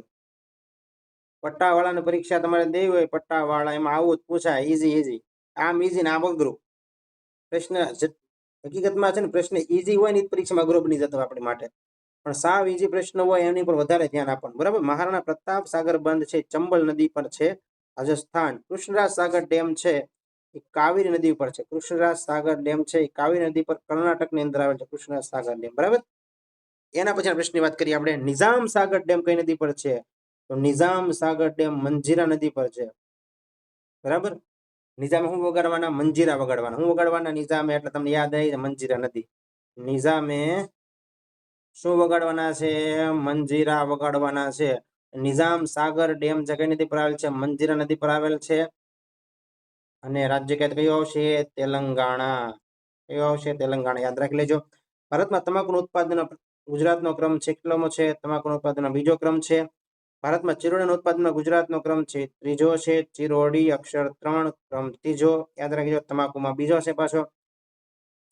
S1: પટ્ટાવાળાની પરીક્ષા તમારે દેવી હોય પટ્ટાવાળા, એમાં આવું જ પૂછાય. ઈઝી. આમ ઈઝી ને આમ અઘરું. પ્રશ્ન હકીકતમાં છે ને પ્રશ્ન ઈઝી હોય ને પરીક્ષામાં અઘરો બની જતો આપણી માટે, પણ સાવ ઈઝી પ્રશ્ન હોય એની પર વધારે ધ્યાન આપવાનું. બરાબર. મહારાણા પ્રતાપ સાગર બંધ છે ચંબલ નદી પર છે રાજસ્થાન. કૃષ્ણરાજ સાગર ડેમ છે એ કાવેરી નદી પર છે. કૃષ્ણરાજ સાગર ડેમ છે એ કાવેરી નદી પર કર્ણાટકની અંદર આવેલ છે કૃષ્ણરાજ સાગર ડેમ. બરાબર. એના પછી પ્રશ્નની વાત કરીએ આપણે. નિઝામ સાગર ડેમ કઈ નદી પર છે? તો નિઝામ સાગર ડેમ મંજીરા નદી પર છે. બરાબર. નિઝામે શું વગાડવાના? મંજીરા વગાડવાના. શું વગાડવાના નિઝામે? એટલે તમને યાદ આવી મંજીરા નદી. નિઝામે શું વગાડવાના છે? મંજીરા વગાડવાના છે. નિઝામ સાગર ડેમ છે કઈ નદી પર આવેલ છે? મંજીરા નદી પર આવેલ છે. અને રાજ્ય કયું આવશે? તેલંગાણા. કયું આવશે? તેલંગાણા. યાદ રાખી લેજો. ભારતમાં તમાકુનું ઉત્પાદન ગુજરાતનો ક્રમ છે કેટલામો છે? તમાકુનું ઉત્પાદન બીજો ક્રમ છે. ભારતમાં ચિરોડીના ઉત્પાદનમાં ગુજરાતનો ક્રમ છે ત્રીજો છે. ચિરોડી અક્ષર 3 ક્રમ ત્રીજો. યાદ રાખજો. તમાકુમાં બીજો છે પાછો.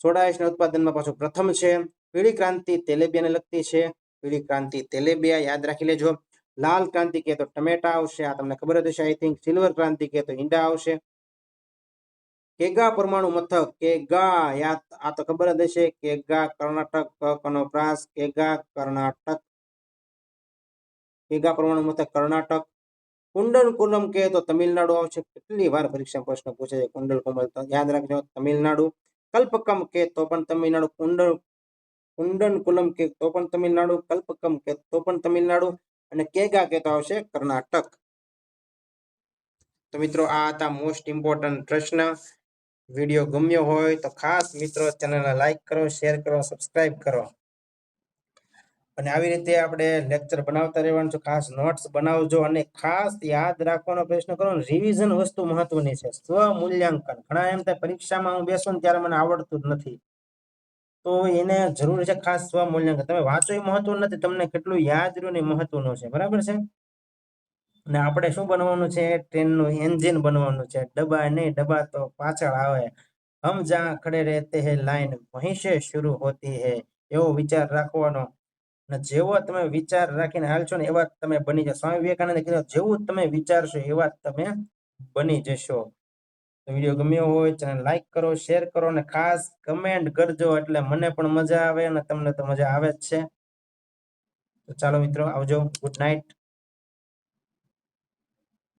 S1: સોડા આઈસના ઉત્પાદનમાં પાછો પ્રથમ છે. પીળી ક્રાંતિ તેલીબિયાને લગતી છે. પીળી ક્રાંતિ તેલીબિયા યાદ રાખી લેજો. લાલ ક્રાંતિ કે તો ટમેટા આવશે. આ તમને ખબર જ હશે આઈ થિંક. સિલ્વર ક્રાંતિ કે તો ઈંડા આવશે. કેગા પરમાણુ મથક. કેગા યાદ આ તો ખબર જ હશે. કેગા કર્ણાટક. કનો પ્રાસ. કેગા કર્ણાટક. કેગા પરમાણુ મથક કર્ણાટક. કુંડલકુલમ કે તો તમિલનાડુ આવશે. કેટલી વાર પરીક્ષા પ્રશ્ન પૂછે છે કુંડલ કુમલ, તો યાદ રાખજો તમિલનાડુ. કલ્પકમ કે તો પણ તમિલનાડુ. કુંડનકુલમ કે તો પણ તમિલનાડુ. કલ્પકમ કે તો પણ તમિલનાડુ. અને કેગા કે તો આવશે કર્ણાટક. તો મિત્રો આ હતા મોસ્ટ ઇમ્પોર્ટન્ટ પ્રશ્ન. વિડીયો ગમ્યો હોય તો ખાસ મિત્રો ચેનલને લાઈક કરો, શેર કરો, સબસ્ક્રાઇબ કરો. અને આવી રીતે આપણે લેક્ચર બનાવતા રહેવાનું છે. ખાસ નોટ્સ બનાવજો અને ખાસ યાદ રાખવાનો પ્રયત્ન કરો. રિવિઝન વસ્તુ મહત્વની છે. સ્વમૂલ્યાંકન. ઘણા એમ થાય પરીક્ષામાં હું બેસું ને ત્યારે મને આવડતું જ નથી, તો એને જરૂર છે ખાસ સ્વમૂલ્યાંકન. તમે વાંચો એ મહત્વનું નથી, તમને કેટલું યાદ રહ્યું ને મહત્વનું છે. બરાબર છે. અને આપણે શું બનવાનું છે? ટ્રેનનું એન્જિન બનવાનું છે. ડબ્બા નહીં, ડબ્બા તો પાછળ આવે. હમ જ્યાં ખડે રહેતે હે લાઈન વહીં સે શુरू હોતી હે. એવો વિચાર રાખવાનો. અને જેવો તમે વિચાર રાખીને હાલશો ને એવા તમે બની જશો. સ્વામી વિવેકાનંદે કીધું જેવું તમે વિચારશો એવા તમે બની જશો. તો વિડીયો ગમ્યો હોય ચેનલ લાઈક કરો, શેર કરો અને ખાસ કમેન્ટ કરજો, એટલે મને પણ મજા આવે અને તમને તો મજા આવે જ છે. તો ચાલો મિત્રો, આવજો. Good night.